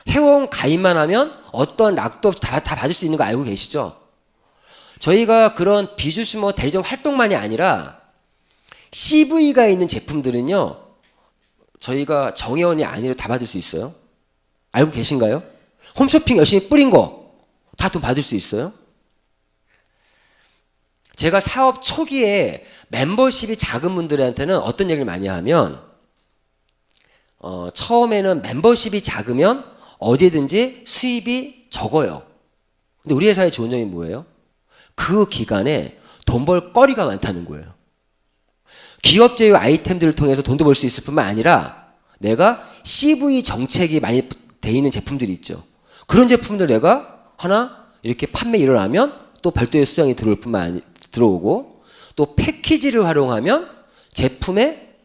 회원 가입만 하면 어떤 락도 없이 다 받을 수 있는 거 알고 계시죠? 저희가 그런 비주슈머 대리점 활동만이 아니라 CV가 있는 제품들은요, 저희가 정회원이 아니라 다 받을 수 있어요. 알고 계신가요? 홈쇼핑 열심히 뿌린 거 다 돈 받을 수 있어요? 제가 사업 초기에 멤버십이 작은 분들한테는 어떤 얘기를 많이 하면 처음에는 멤버십이 작으면 어디든지 수입이 적어요. 근데 우리 회사의 좋은 점이 뭐예요? 그 기간에 돈 벌 거리가 많다는 거예요. 기업 제휴 아이템들을 통해서 돈도 벌 수 있을 뿐만 아니라 내가 CV 정책이 많이 돼 있는 제품들이 있죠. 그런 제품들 내가 하나 이렇게 판매 일어나면 또 별도의 수당이 들어오고 또 패키지를 활용하면 제품에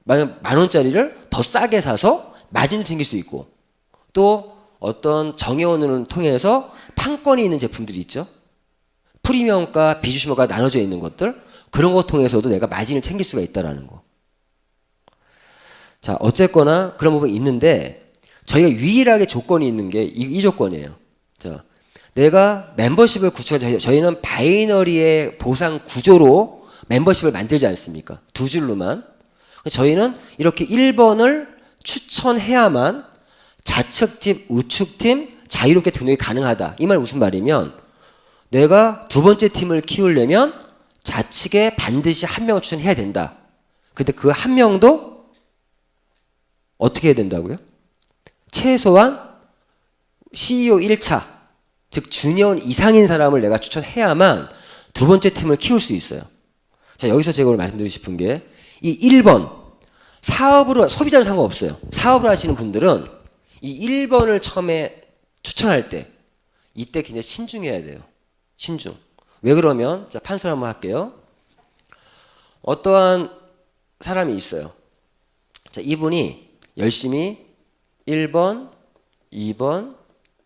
만 원짜리를 더 싸게 사서 마진이 생길 수 있고 또 어떤 정회원을 통해서 판권이 있는 제품들이 있죠. 프리미엄가, 비주시머가 나눠져 있는 것들 그런 것 통해서도 내가 마진을 챙길 수가 있다라는 거. 자, 어쨌거나 그런 부분이 있는데 저희가 유일하게 조건이 있는 게 이 조건이에요. 자, 내가 멤버십을 구축하자. 저희는 바이너리의 보상 구조로 멤버십을 만들지 않습니까? 두 줄로만. 저희는 이렇게 1번을 추천해야만 좌측팀, 우측팀 자유롭게 등록이 가능하다. 이 말 무슨 말이면 내가 두 번째 팀을 키우려면 좌측에 반드시 한 명을 추천해야 된다. 근데 그 한 명도 어떻게 해야 된다고요? 최소한 CEO 1차, 즉 주니어 이상인 사람을 내가 추천해야만 두 번째 팀을 키울 수 있어요. 자, 여기서 제가 오늘 말씀드리고 싶은 게 이 1번, 사업으로, 소비자는 상관없어요. 사업을 하시는 분들은 이 1번을 처음에 추천할 때 이때 굉장히 신중해야 돼요. 신중. 왜 그러면, 자, 판설 한번 할게요. 어떠한 사람이 있어요. 자, 이분이 열심히 1번, 2번,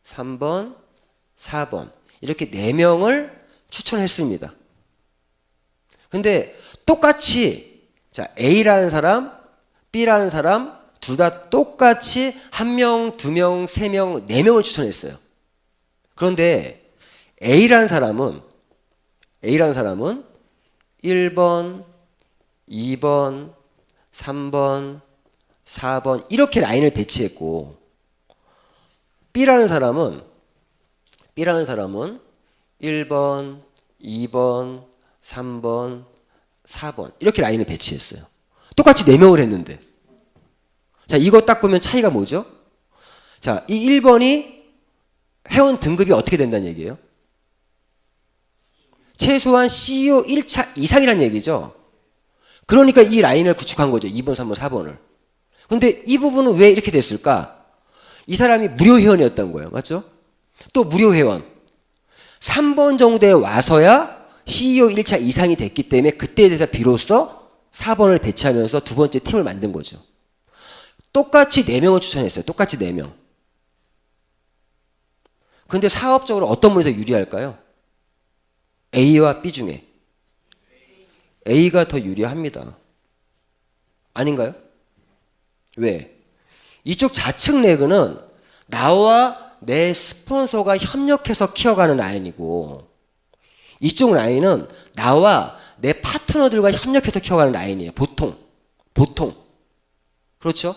3번, 4번 이렇게 4명을 추천했습니다. 근데 똑같이 자, A라는 사람, B라는 사람 둘 다 똑같이 1명, 2명, 3명, 4명을 추천했어요. 그런데 A라는 사람은 1번, 2번, 3번, 4번 이렇게 라인을 배치했고 B라는 사람은 1번, 2번, 3번, 4번 이렇게 라인을 배치했어요. 똑같이 4명을 했는데 자, 이거 딱 보면 차이가 뭐죠? 자, 이 1번이 회원 등급이 어떻게 된다는 얘기예요? 최소한 CEO 1차 이상이라는 얘기죠. 그러니까 이 라인을 구축한 거죠. 2번, 3번, 4번을. 근데 이 부분은 왜 이렇게 됐을까? 이 사람이 무료 회원이었던 거예요. 맞죠? 또 무료 회원. 3번 정도에 와서야 CEO 1차 이상이 됐기 때문에 그때에 대해서 비로소 4번을 배치하면서 두 번째 팀을 만든 거죠. 똑같이 4명을 추천했어요. 똑같이 4명. 근데 사업적으로 어떤 분이 더 유리할까요? A와 B 중에 A가 더 유리합니다. 아닌가요? 왜? 이쪽 좌측 레그는 나와 내 스폰서가 협력해서 키워가는 라인이고 이쪽 라인은 나와 내 파트너들과 협력해서 키워가는 라인이에요. 보통. 그렇죠?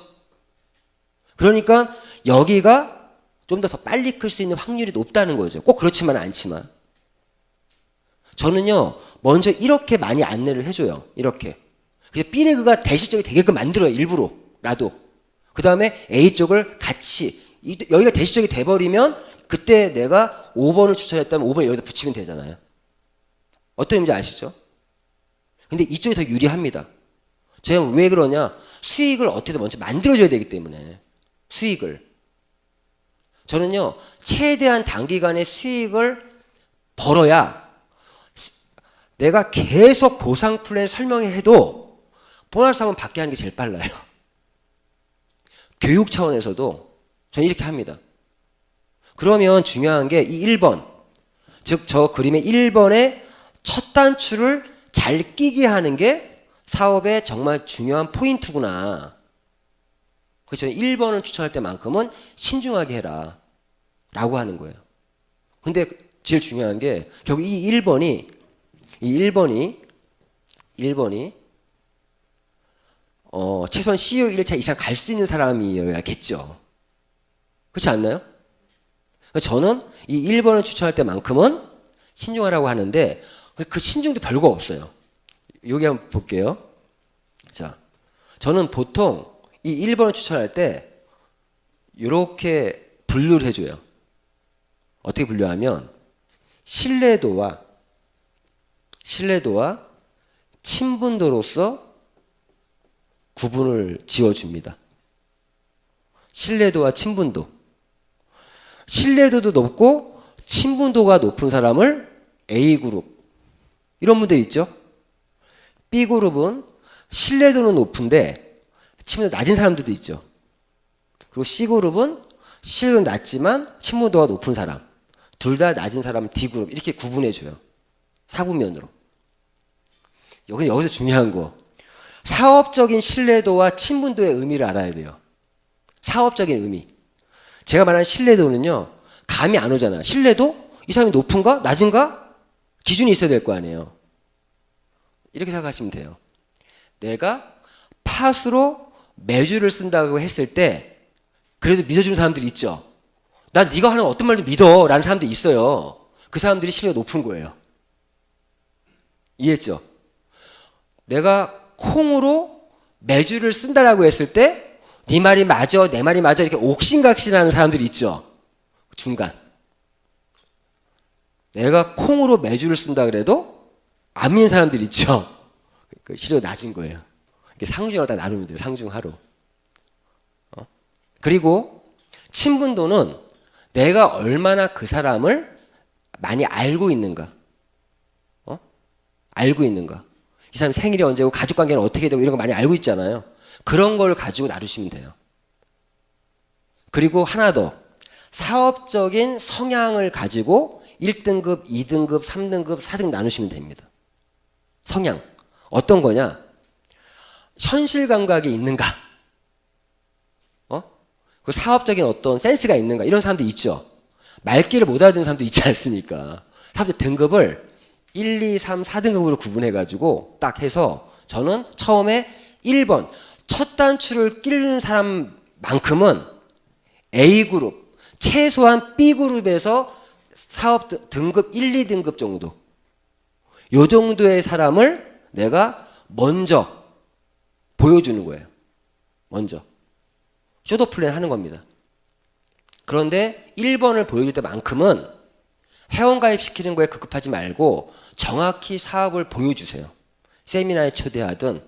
그러니까 여기가 좀 더 빨리 클 수 있는 확률이 높다는 거죠. 꼭 그렇지만은 않지만. 저는요, 먼저 이렇게 많이 안내를 해줘요. 이렇게. 그래서 B레그가 대실적이 되게끔 만들어요. 일부러라도. 그 다음에 A쪽을 같이. 여기가 대실적이 돼버리면 그때 내가 5번을 추천했다면 5번 여기다 붙이면 되잖아요. 어떤 의미인지 아시죠? 근데 이쪽이 더 유리합니다. 제가 왜 그러냐? 수익을 어떻게든 먼저 만들어줘야 되기 때문에. 수익을. 저는요, 최대한 단기간에 수익을 벌어야 내가 계속 보상 플랜 설명해도 보너스 한번 받게 하는 게 제일 빨라요. 교육 차원에서도 저는 이렇게 합니다. 그러면 중요한 게 이 1번, 즉 저 그림의 1번의 첫 단추를 잘 끼게 하는 게 사업의 정말 중요한 포인트구나. 그래서 1번을 추천할 때만큼은 신중하게 해라 라고 하는 거예요. 근데 제일 중요한 게 결국 이 1번이 최소한 CEO 1차 이상 갈 수 있는 사람이어야겠죠. 그렇지 않나요? 저는 이 1번을 추천할 때만큼은 신중하라고 하는데 그 신중도 별거 없어요. 여기 한번 볼게요. 자, 저는 보통 이 1번을 추천할 때 이렇게 분류를 해줘요. 어떻게 분류하면 신뢰도와 친분도로서 구분을 지어줍니다. 신뢰도와 친분도. 신뢰도도 높고 친분도가 높은 사람을 A그룹. 이런 분들 있죠? B그룹은 신뢰도는 높은데 친분도 낮은 사람들도 있죠. 그리고 C그룹은 신뢰도는 낮지만 친분도가 높은 사람. 둘 다 낮은 사람은 D그룹. 이렇게 구분해줘요. 사부면으로. 여기서 중요한 거. 사업적인 신뢰도와 친분도의 의미를 알아야 돼요. 사업적인 의미. 제가 말하는 신뢰도는요, 감이 안 오잖아요. 신뢰도? 이 사람이 높은가? 낮은가? 기준이 있어야 될 거 아니에요. 이렇게 생각하시면 돼요. 내가 팟으로 매주를 쓴다고 했을 때 그래도 믿어주는 사람들이 있죠. 난 네가 하는 어떤 말도 믿어 라는 사람들이 있어요. 그 사람들이 신뢰가 높은 거예요. 이해했죠? 내가 콩으로 매주를 쓴다라고 했을 때 네 말이 맞아, 내 말이 맞아 이렇게 옥신각신하는 사람들이 있죠. 중간. 내가 콩으로 매주를 쓴다 그래도 안 믿는 사람들이 있죠. 그 신뢰가 낮은 거예요. 상중하로 다 나누면 돼요. 상중하로. 그리고 친분도는 내가 얼마나 그 사람을 많이 알고 있는가. 알고 있는가. 이 사람 생일이 언제고 가족관계는 어떻게 되고 이런 거 많이 알고 있잖아요. 그런 걸 가지고 나누시면 돼요. 그리고 하나 더. 사업적인 성향을 가지고 1등급, 2등급, 3등급, 4등급 나누시면 됩니다. 성향. 어떤 거냐? 현실 감각이 있는가? 그 사업적인 어떤 센스가 있는가? 이런 사람도 있죠. 말귀를 못 알아듣는 사람도 있지 않습니까? 사업적 등급을 1, 2, 3, 4등급으로 구분해가지고 딱 해서 저는 처음에 1번 첫 단추를 끼는 사람만큼은 A그룹, 최소한 B그룹에서 사업 등급 1, 2등급 정도 요 정도의 사람을 내가 먼저 보여주는 거예요. 먼저. 쇼도 플랜 하는 겁니다. 그런데 1번을 보여줄 때만큼은 회원가입시키는 거에 급급하지 말고 정확히 사업을 보여주세요. 세미나에 초대하든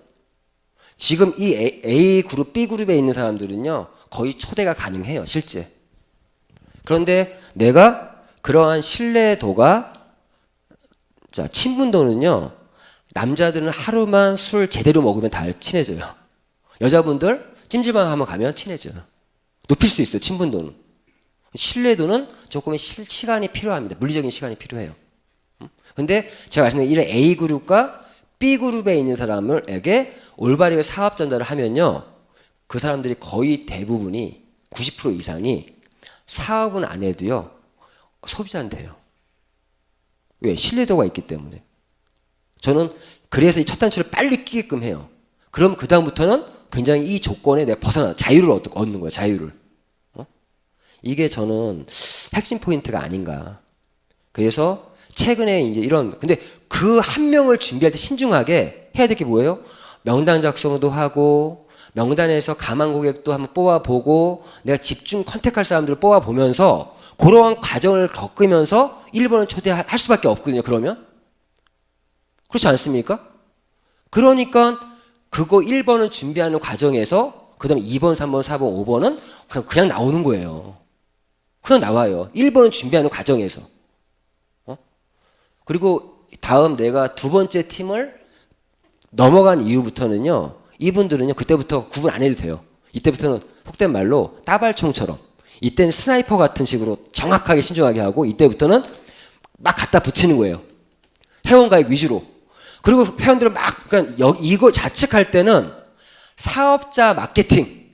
지금 이 A그룹, B그룹에 있는 사람들은요 거의 초대가 가능해요. 실제. 그런데 내가 그러한 신뢰도가 자 친분도는요 남자들은 하루만 술 제대로 먹으면 다 친해져요. 여자분들 찜질방 한번 가면 친해져요. 높일 수 있어요. 친분도는. 신뢰도는 조금의 시간이 필요합니다. 물리적인 시간이 필요해요. 근데 제가 말씀드린 이런 A그룹과 B그룹에 있는 사람에게 올바르게 사업 전달을 하면요. 그 사람들이 거의 대부분이 90% 이상이 사업은 안 해도요. 소비자는 돼요. 왜? 신뢰도가 있기 때문에. 저는 그래서 이 첫 단추를 빨리 끼게끔 해요. 그럼 그 다음부터는 굉장히 이 조건에 내가 벗어나 자유를 얻는 거야. 자유를. 이게 저는 핵심 포인트가 아닌가. 그래서 최근에 이제 이런 근데 그 한 명을 준비할 때 신중하게 해야 될 게 뭐예요? 명단 작성도 하고 명단에서 가망 고객도 한번 뽑아보고 내가 집중 컨택할 사람들을 뽑아보면서 그러한 과정을 겪으면서 1번을 초대할 수밖에 없거든요. 그러면 그렇지 않습니까? 그러니까 그거 1번을 준비하는 과정에서 그 다음에 2번, 3번, 4번, 5번은 그냥 나오는 거예요. 그냥 나와요. 1번을 준비하는 과정에서. 그리고 다음 내가 두 번째 팀을 넘어간 이후부터는요. 이분들은요. 그때부터 구분 안 해도 돼요. 이때부터는 속된 말로 따발총처럼 이때는 스나이퍼 같은 식으로 정확하게 신중하게 하고 이때부터는 막 갖다 붙이는 거예요. 회원가입 위주로. 그리고 회원들은 막 그러니까 이거 자측할 때는 사업자 마케팅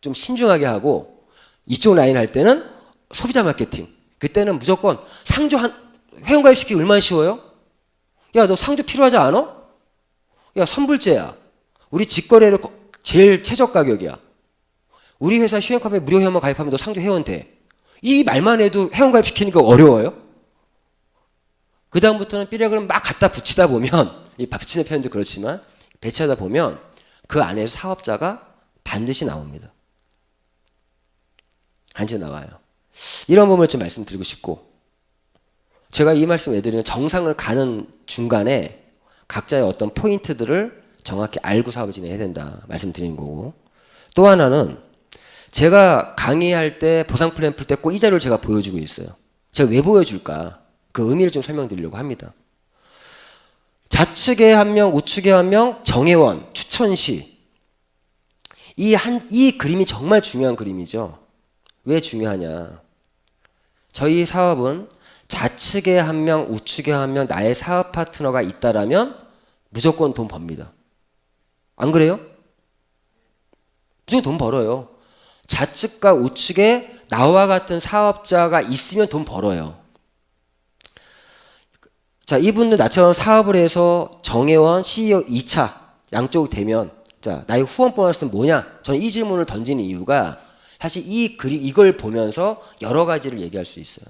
좀 신중하게 하고 이쪽 라인 할 때는 소비자 마케팅. 그때는 무조건 상조 회원가입 시키기 얼마나 쉬워요? 야, 너 상조 필요하지 않아? 야, 선불제야. 우리 직거래로 제일 최저 가격이야. 우리 회사 휴행카페 무료 회원만 가입하면 너 상조 회원 돼. 이 말만 해도 회원 가입시키는 거 어려워요? 그 다음부터는 삐렉을 막 갖다 붙이다 보면, 이 붙이는 표현도 그렇지만 배치하다 보면 그 안에서 사업자가 반드시 나옵니다. 반드시 나와요. 이런 부분을 좀 말씀드리고 싶고, 제가 이 말씀 왜 드리면 정상을 가는 중간에 각자의 어떤 포인트들을 정확히 알고 사업을 진행해야 된다 말씀드리는 거고, 또 하나는 제가 강의할 때 보상 플랜 풀 때 꼭 이 자료를 제가 보여주고 있어요. 제가 왜 보여줄까? 그 의미를 좀 설명드리려고 합니다. 좌측에 한 명, 우측에 한 명, 정회원, 추천시. 이 그림이 정말 중요한 그림이죠. 왜 중요하냐? 저희 사업은 좌측에 한 명, 우측에 한 명, 나의 사업 파트너가 있다라면 무조건 돈 법니다. 안 그래요? 무조건 돈 벌어요. 좌측과 우측에 나와 같은 사업자가 있으면 돈 벌어요. 자, 이분들 나처럼 사업을 해서 정회원, CEO 2차 양쪽 되면, 자, 나의 후원 보너스는 뭐냐? 저는 이 질문을 던지는 이유가 사실 이걸 보면서 여러 가지를 얘기할 수 있어요.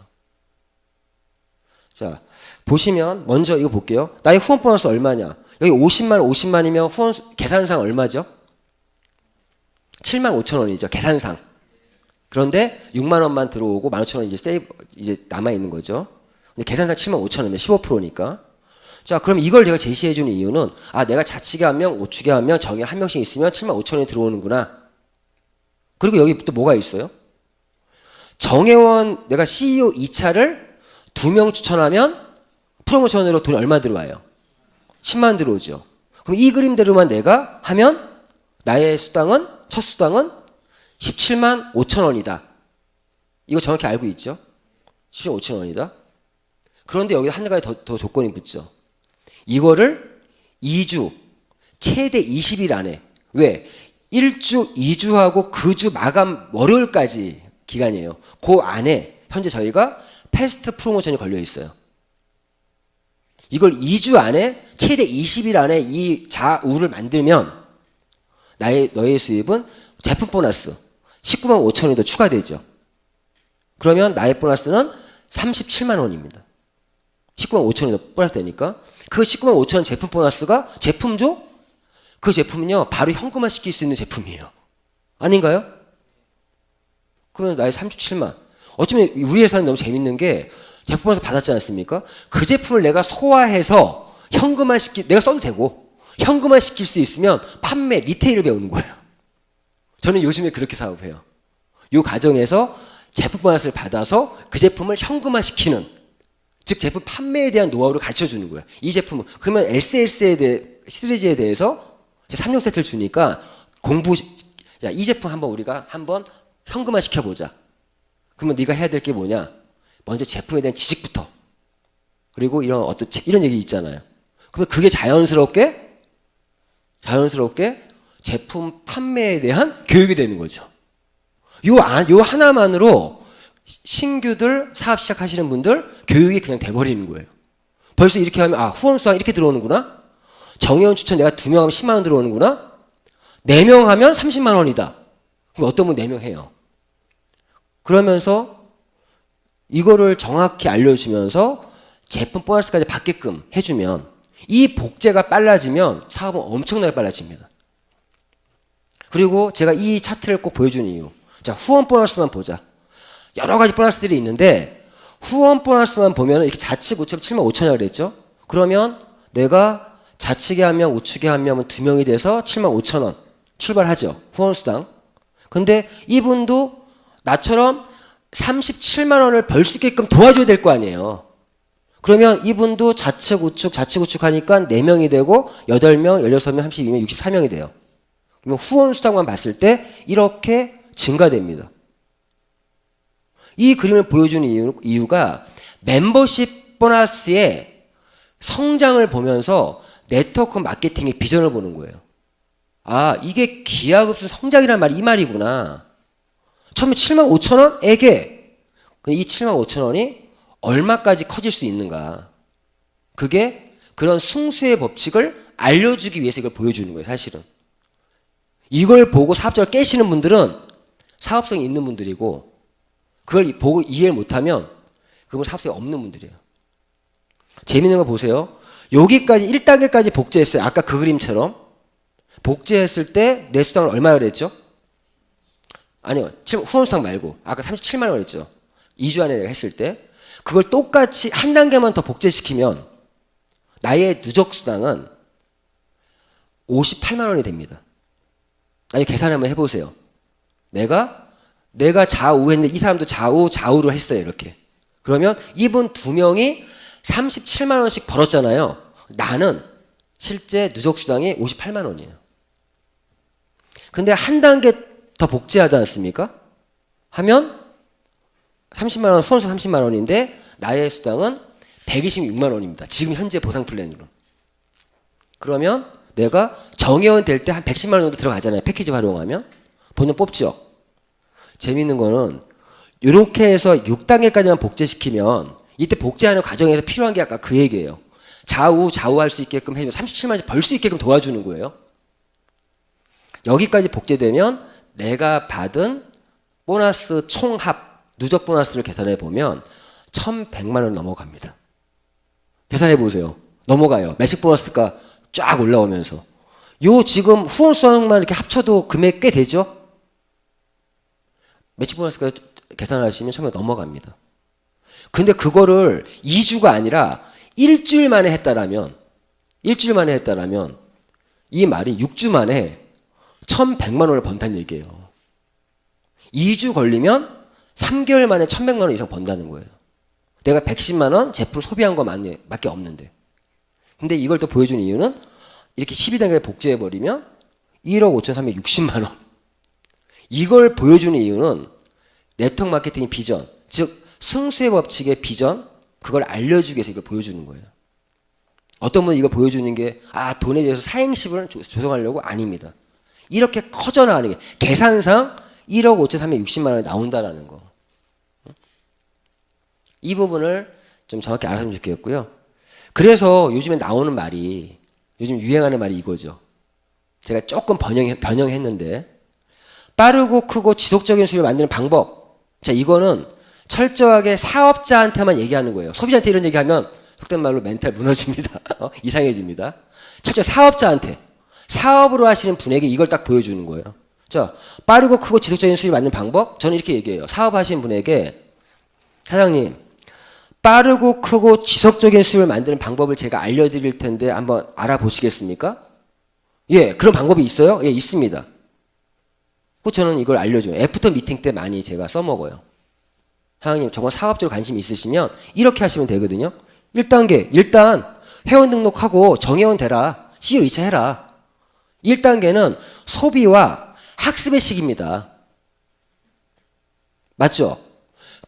자, 보시면 먼저 이거 볼게요. 나의 후원 보너스 얼마냐? 여기 50만이면 후원 계산상 얼마죠? 7만 5천 원이죠. 계산상. 그런데 6만 원만 들어오고 15,000원 이제 남아 있는 거죠. 근데 계산상 7만 5천 원이면 15%니까. 자, 그럼 이걸 내가 제시해 주는 이유는, 아, 내가 좌측에 한 명, 우측에 한 명, 정에 한 명씩 있으면 7만 5천 원이 들어오는구나. 그리고 여기 또 뭐가 있어요? 정회원, 내가 CEO 2차를 2명 추천하면 프로모션으로 돈이 얼마 들어와요? 10만 원 들어오죠. 그럼 이 그림대로만 내가 하면 나의 수당은, 첫 수당은 17만 5천 원이다. 이거 정확히 알고 있죠? 17만 5천 원이다. 그런데 여기 한 가지 더 조건이 붙죠. 이거를 2주, 최대 20일 안에. 왜? 1주, 2주하고 그 주 마감 월요일까지 기간이에요. 그 안에 현재 저희가 패스트 프로모션이 걸려 있어요. 이걸 2주 안에 최대 20일 안에 이 자우를 만들면 너의 수입은 제품 보너스 19만 5천 원이 더 추가되죠. 그러면 나의 보너스는 37만 원입니다. 19만 5천 원이 더 플러스 되니까 그 19만 5천 원 제품 보너스가 제품죠? 그 제품은요 바로 현금화 시킬 수 있는 제품이에요. 아닌가요? 그러면 나의 37만. 어쩌면 우리 회사는 너무 재밌는 게 제품 보너스 받았지 않습니까? 그 제품을 내가 소화해서 현금화 내가 써도 되고 현금화 시킬 수 있으면 판매, 리테일을 배우는 거예요. 저는 요즘에 그렇게 사업해요. 이 과정에서 제품 보너스를 받아서 그 제품을 현금화 시키는, 즉 제품 판매에 대한 노하우를 가르쳐 주는 거예요. 이 제품은 그러면 시리즈에 대해서 3종 세트를 주니까 이 제품 우리가 한번 현금화 시켜보자. 그러면 네가 해야 될 게 뭐냐? 먼저 제품에 대한 지식부터. 그리고 이런 얘기 있잖아요. 그러면 그게 자연스럽게 제품 판매에 대한 교육이 되는 거죠. 요 하나만으로 신규들 사업 시작하시는 분들 교육이 그냥 돼버리는 거예요. 벌써 이렇게 하면 후원 수당 이렇게 들어오는구나. 정회원 추천 내가 2명 하면 10만 원 들어오는구나. 4명 하면 30만 원이다. 그럼 어떤 분 4명 해요. 그러면서 이거를 정확히 알려주면서 제품 보너스까지 받게끔 해주면 이 복제가 빨라지면 사업은 엄청나게 빨라집니다. 그리고 제가 이 차트를 꼭 보여주는 이유. 자, 후원 보너스만 보자. 여러 가지 보너스들이 있는데 후원 보너스만 보면 이렇게 좌측 우측 7만 5천이라고 그랬죠. 그러면 내가 좌측에 한 명, 우측에 한 명은 2명이 돼서 7만 5천 원 출발하죠. 후원 수당. 근데 이분도 나처럼 37만 원을 벌 수 있게끔 도와줘야 될 거 아니에요. 그러면 이분도 좌측 우측 하니까 4명이 되고 8명, 16명, 32명, 64명이 돼요. 그러면 후원 수당만 봤을 때 이렇게 증가됩니다. 이 그림을 보여주는 이유가 멤버십 보너스의 성장을 보면서 네트워크 마케팅의 비전을 보는 거예요. 이게 기하급수 성장이란 말이 이 말이구나. 처음에 7만 5천 원에게 이 7만 5천 원이 얼마까지 커질 수 있는가. 그게 그런 승수의 법칙을 알려주기 위해서 이걸 보여주는 거예요, 사실은. 이걸 보고 사업자를 깨시는 분들은 사업성이 있는 분들이고 그걸 보고 이해를 못하면 그건 사업성이 없는 분들이에요. 재밌는 거 보세요. 여기까지 1단계까지 복제했어요. 아까 그 그림처럼 복제했을 때 내 수당을 얼마나 그랬죠? 아니요. 후원수당 말고 아까 37만 원 했죠. 2주 안에 내가 했을 때 그걸 똑같이 한 단계만 더 복제시키면 나의 누적 수당은 58만 원이 됩니다. 아니 계산 한번 해보세요. 내가 좌우했는데 이 사람도 좌우로 했어요. 이렇게. 그러면 이분 두 명이 37만 원씩 벌었잖아요. 나는 실제 누적 수당이 58만 원이에요. 근데 한 단계 더 복제하지 않습니까? 하면 30만 원, 수원수 30만 원인데 나의 수당은 126만 원입니다. 지금 현재 보상 플랜으로. 그러면 내가 정회원 될 때 한 110만 원 정도 들어가잖아요. 패키지 활용하면. 본인 뽑죠. 재밌는 거는 이렇게 해서 6단계까지만 복제시키면 이때 복제하는 과정에서 필요한 게 아까 그 얘기예요. 좌우할 수 있게끔 해주면 37만 원씩 벌 수 있게끔 도와주는 거예요. 여기까지 복제되면 내가 받은 보너스 총합 누적 보너스를 계산해 보면 1,100만 원 넘어갑니다. 계산해 보세요. 넘어가요. 매직 보너스가 쫙 올라오면서 요 지금 후원 수당만 이렇게 합쳐도 금액 꽤 되죠? 매직 보너스가 계산하시면 1,100만 원 넘어갑니다. 근데 그거를 2주가 아니라 일주일 만에 했다라면 이 말이 6주 만에 1,100만 원을 번다는 얘기예요. 2주 걸리면 3개월 만에 1,100만 원 이상 번다는 거예요. 내가 110만 원 제품 소비한 것밖에 없는데. 근데 이걸 또 보여주는 이유는 이렇게 12단계에 복제해버리면 1억 5,360만 원. 이걸 보여주는 이유는 네트워크 마케팅의 비전, 즉 승수의 법칙의 비전, 그걸 알려주기 위해서 이걸 보여주는 거예요. 어떤 분은 이걸 보여주는 게 돈에 대해서 사행식을 조성하려고 아닙니다. 이렇게 커져나가는 게 계산상 1억 5,360만 원이 나온다라는 거. 이 부분을 좀 정확히 알았으면 좋겠고요. 그래서 요즘에 나오는 말이 요즘 유행하는 말이 이거죠. 제가 조금 변형했는데 빠르고 크고 지속적인 수익을 만드는 방법. 자, 이거는 철저하게 사업자한테만 얘기하는 거예요. 소비자한테 이런 얘기하면 속된 말로 멘탈 무너집니다. 이상해집니다. 철저히 사업자한테 사업으로 하시는 분에게 이걸 딱 보여주는 거예요. 자, 빠르고 크고 지속적인 수익을 만드는 방법. 저는 이렇게 얘기해요. 사업하시는 분에게 사장님 빠르고 크고 지속적인 수익을 만드는 방법을 제가 알려드릴 텐데 한번 알아보시겠습니까? 예, 그런 방법이 있어요? 예, 있습니다. 저는 이걸 알려줘요. 애프터 미팅 때 많이 제가 써먹어요. 사장님 정말 사업적으로 관심 있으시면 이렇게 하시면 되거든요. 1단계 일단 회원 등록하고 정회원 되라. CEO 2차 해라. 1단계는 소비와 학습의 시기입니다. 맞죠?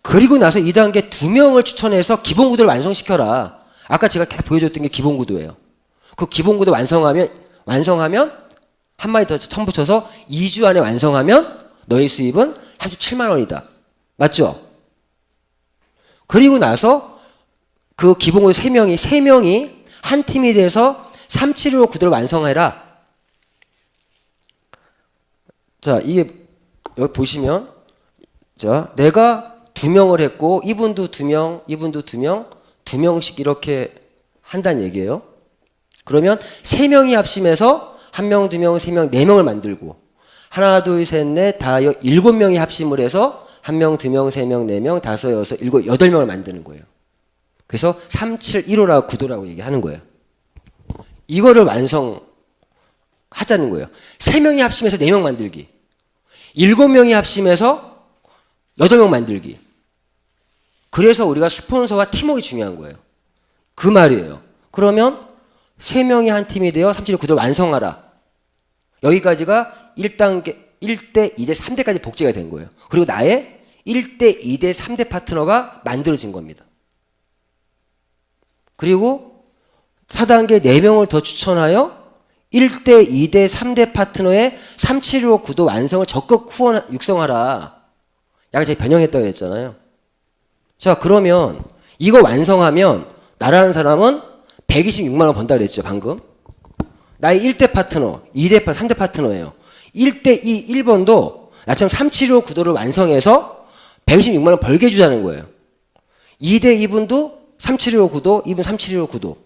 그리고 나서 2단계 2명을 추천해서 기본구도를 완성시켜라. 아까 제가 계속 보여줬던 게 기본구도예요. 그 기본구도 완성하면 한마디 더 첨붙여서 2주 안에 완성하면 너의 수입은 37만 원이다. 맞죠? 그리고 나서 그 기본구도 3명이 한 팀이 돼서 375 구도를 완성해라. 자, 이게 여기 보시면 자, 내가 2명을 했고 이분도 2명, 이분도 2명, 2명씩 이렇게 한다는 얘기예요. 그러면 3명이 합심해서 1명, 2명, 3명, 4명을 만들고 하나, 둘, 셋, 넷, 다 7명이 합심을 해서 1명, 2명, 3명, 4명, 5, 6, 7, 8명을 만드는 거예요. 그래서 371호라고 구도라고 얘기하는 거예요. 이거를 완성하자는 거예요. 3명이 합심해서 4명 만들기. 7명이 합심해서 8명 만들기. 그래서 우리가 스폰서와 팀워크가 중요한 거예요. 그 말이에요. 그러면 3명이 한 팀이 되어 371 구도를 완성하라. 여기까지가 1단계, 1대, 2대, 3대까지 복제가 된 거예요. 그리고 나의 1대, 2대, 3대 파트너가 만들어진 겁니다. 그리고 4단계 4명을 더 추천하여 1대, 2대, 3대 파트너의 375 구도 완성을 적극 육성하라. 약간 제가 변형했다고 그랬잖아요. 자, 그러면 이거 완성하면 나라는 사람은 126만 원 번다 그랬죠, 방금. 나의 1대 파트너, 2대 파트너, 3대 파트너예요. 1대 2, 1번도 나처럼 3715 구도를 완성해서 126만 원 벌게 해주자는 거예요. 2대 이분도 3715 구도, 이분 3715 구도.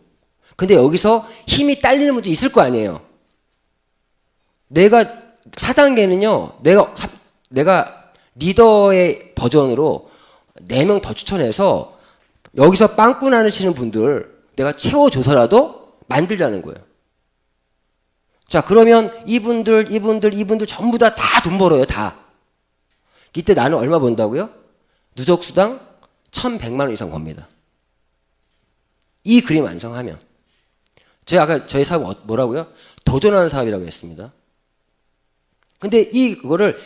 근데 여기서 힘이 딸리는 분도 있을 거 아니에요. 내가 4단계는요, 내가 리더의 버전으로 4명 더 추천해서 여기서 빵꾸 나시는 분들 내가 채워줘서라도 만들자는 거예요. 자, 그러면 이분들 전부 다 돈 벌어요, 다. 이때 나는 얼마 번다고요? 누적수당 1,100만 원 이상 법니다. 이 그림 완성하면. 제가 아까 저희 사업 뭐라고요? 도전하는 사업이라고 했습니다. 근데 이거를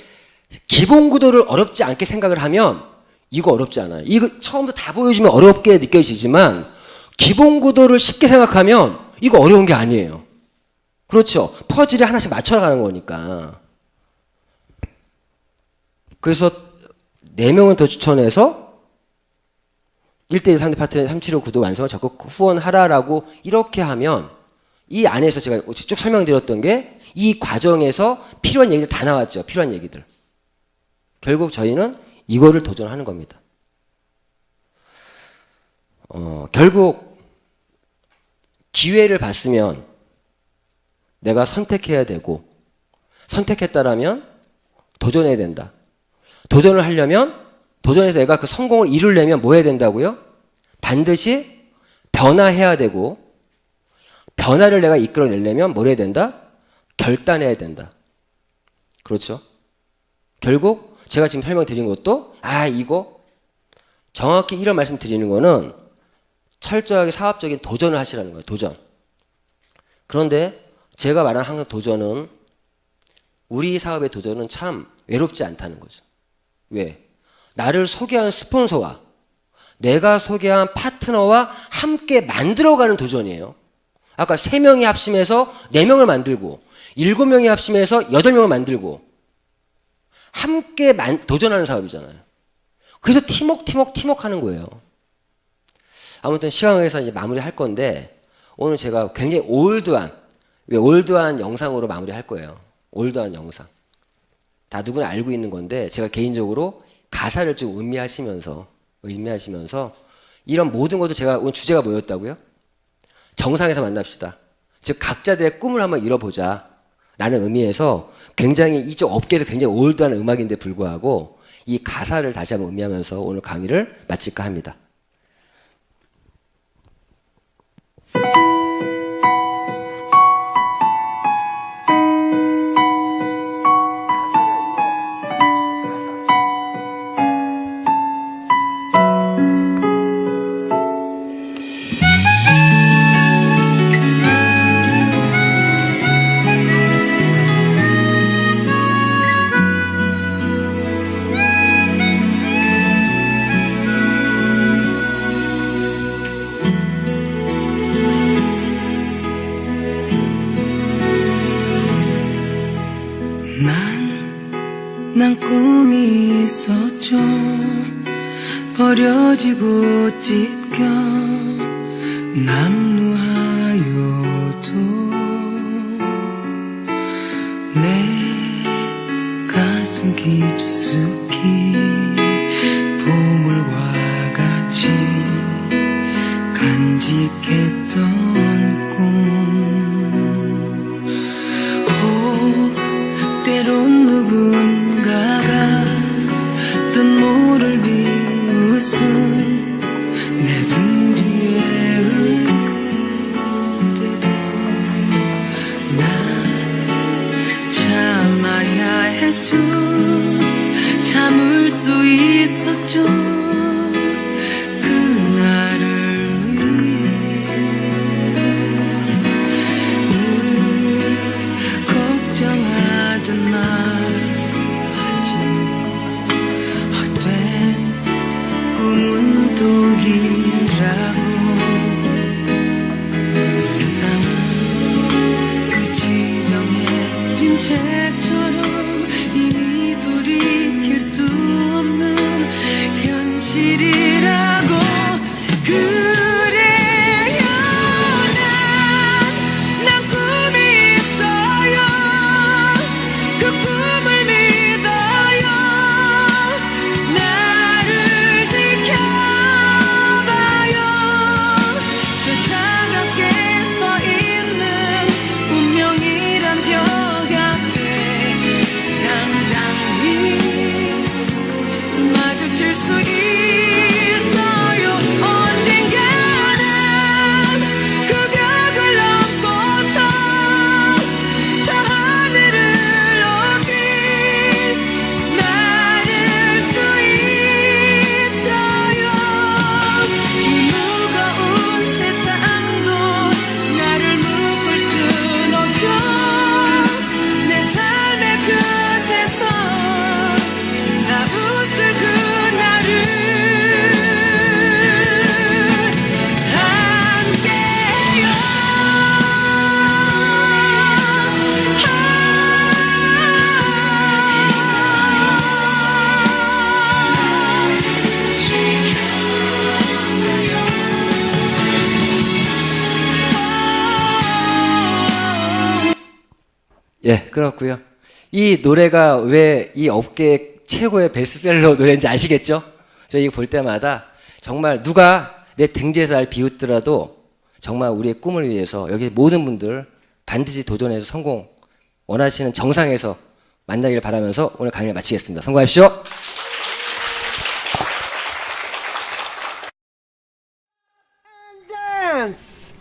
기본 구도를 어렵지 않게 생각을 하면 이거 어렵지 않아요. 이거 처음부터 다 보여주면 어렵게 느껴지지만 기본 구도를 쉽게 생각하면 이거 어려운 게 아니에요. 그렇죠. 퍼즐에 하나씩 맞춰가는 거니까. 그래서 4명은 더 추천해서 1대1 상대 파트너 375 구도 완성을 적극 후원하라라고 이렇게 하면 이 안에서 제가 쭉 설명드렸던 게 이 과정에서 필요한 얘기들 다 나왔죠. 필요한 얘기들. 결국 저희는 이거를 도전하는 겁니다. 결국 기회를 봤으면 내가 선택해야 되고 선택했다라면 도전해야 된다. 도전을 하려면 도전해서 내가 그 성공을 이루려면 뭐 해야 된다고요? 반드시 변화해야 되고 변화를 내가 이끌어내려면 뭘 해야 된다? 결단해야 된다. 그렇죠? 결국 제가 지금 설명드린 것도 이거 정확히 이런 말씀 드리는 거는 철저하게 사업적인 도전을 하시라는 거예요. 도전. 그런데 제가 말한 항상 도전은 우리 사업의 도전은 참 외롭지 않다는 거죠. 왜? 나를 소개한 스폰서와 내가 소개한 파트너와 함께 만들어가는 도전이에요. 아까 3명이 합심해서 4명을 만들고 7명이 합심해서 8명을 만들고 함께 도전하는 사업이잖아요. 그래서 팀워크 하는 거예요. 아무튼 시간 관계상 이제 마무리할 건데 오늘 제가 굉장히 올드한 영상으로 마무리할 거예요. 올드한 영상. 다 누구나 알고 있는 건데 제가 개인적으로 가사를 좀 의미하시면서 이런 모든 것도 제가 오늘 주제가 뭐였다고요? 정상에서 만납시다. 즉 각자들의 꿈을 한번 이뤄보자 라는 의미에서 굉장히 이쪽 업계에서 굉장히 올드한 음악인데 불구하고 이 가사를 다시 한번 의미하면서 오늘 강의를 마칠까 합니다. 난 꿈이 있었죠. 버려지고 찢겨 남루하여도 내 가슴 깊숙이 보물과 같이 간직했던 꿈. 때론 누군가가 뜻 모를 비웃음 내 등 뒤에 읊을 때도 난 참아야 했죠. 참을 수 있었죠. 그날을 위해 늘 걱정하던 말하지 헛된 꿈은 독이라고. 세상은 끝이 정해진 책처럼 이미 돌이킬 수 없는 현실이라고. 그래요 난 꿈이 있어요. 그 꿈을 믿어요. 예, 그렇고요. 이 노래가 왜 이 업계 최고의 베스트셀러 노래인지 아시겠죠? 저 이거 볼 때마다 정말 누가 내 등지에서 날 비웃더라도 정말 우리의 꿈을 위해서 여기 모든 분들 반드시 도전해서 성공 원하시는 정상에서 만나기를 바라면서 오늘 강의를 마치겠습니다. 성공하십시오. 댄스!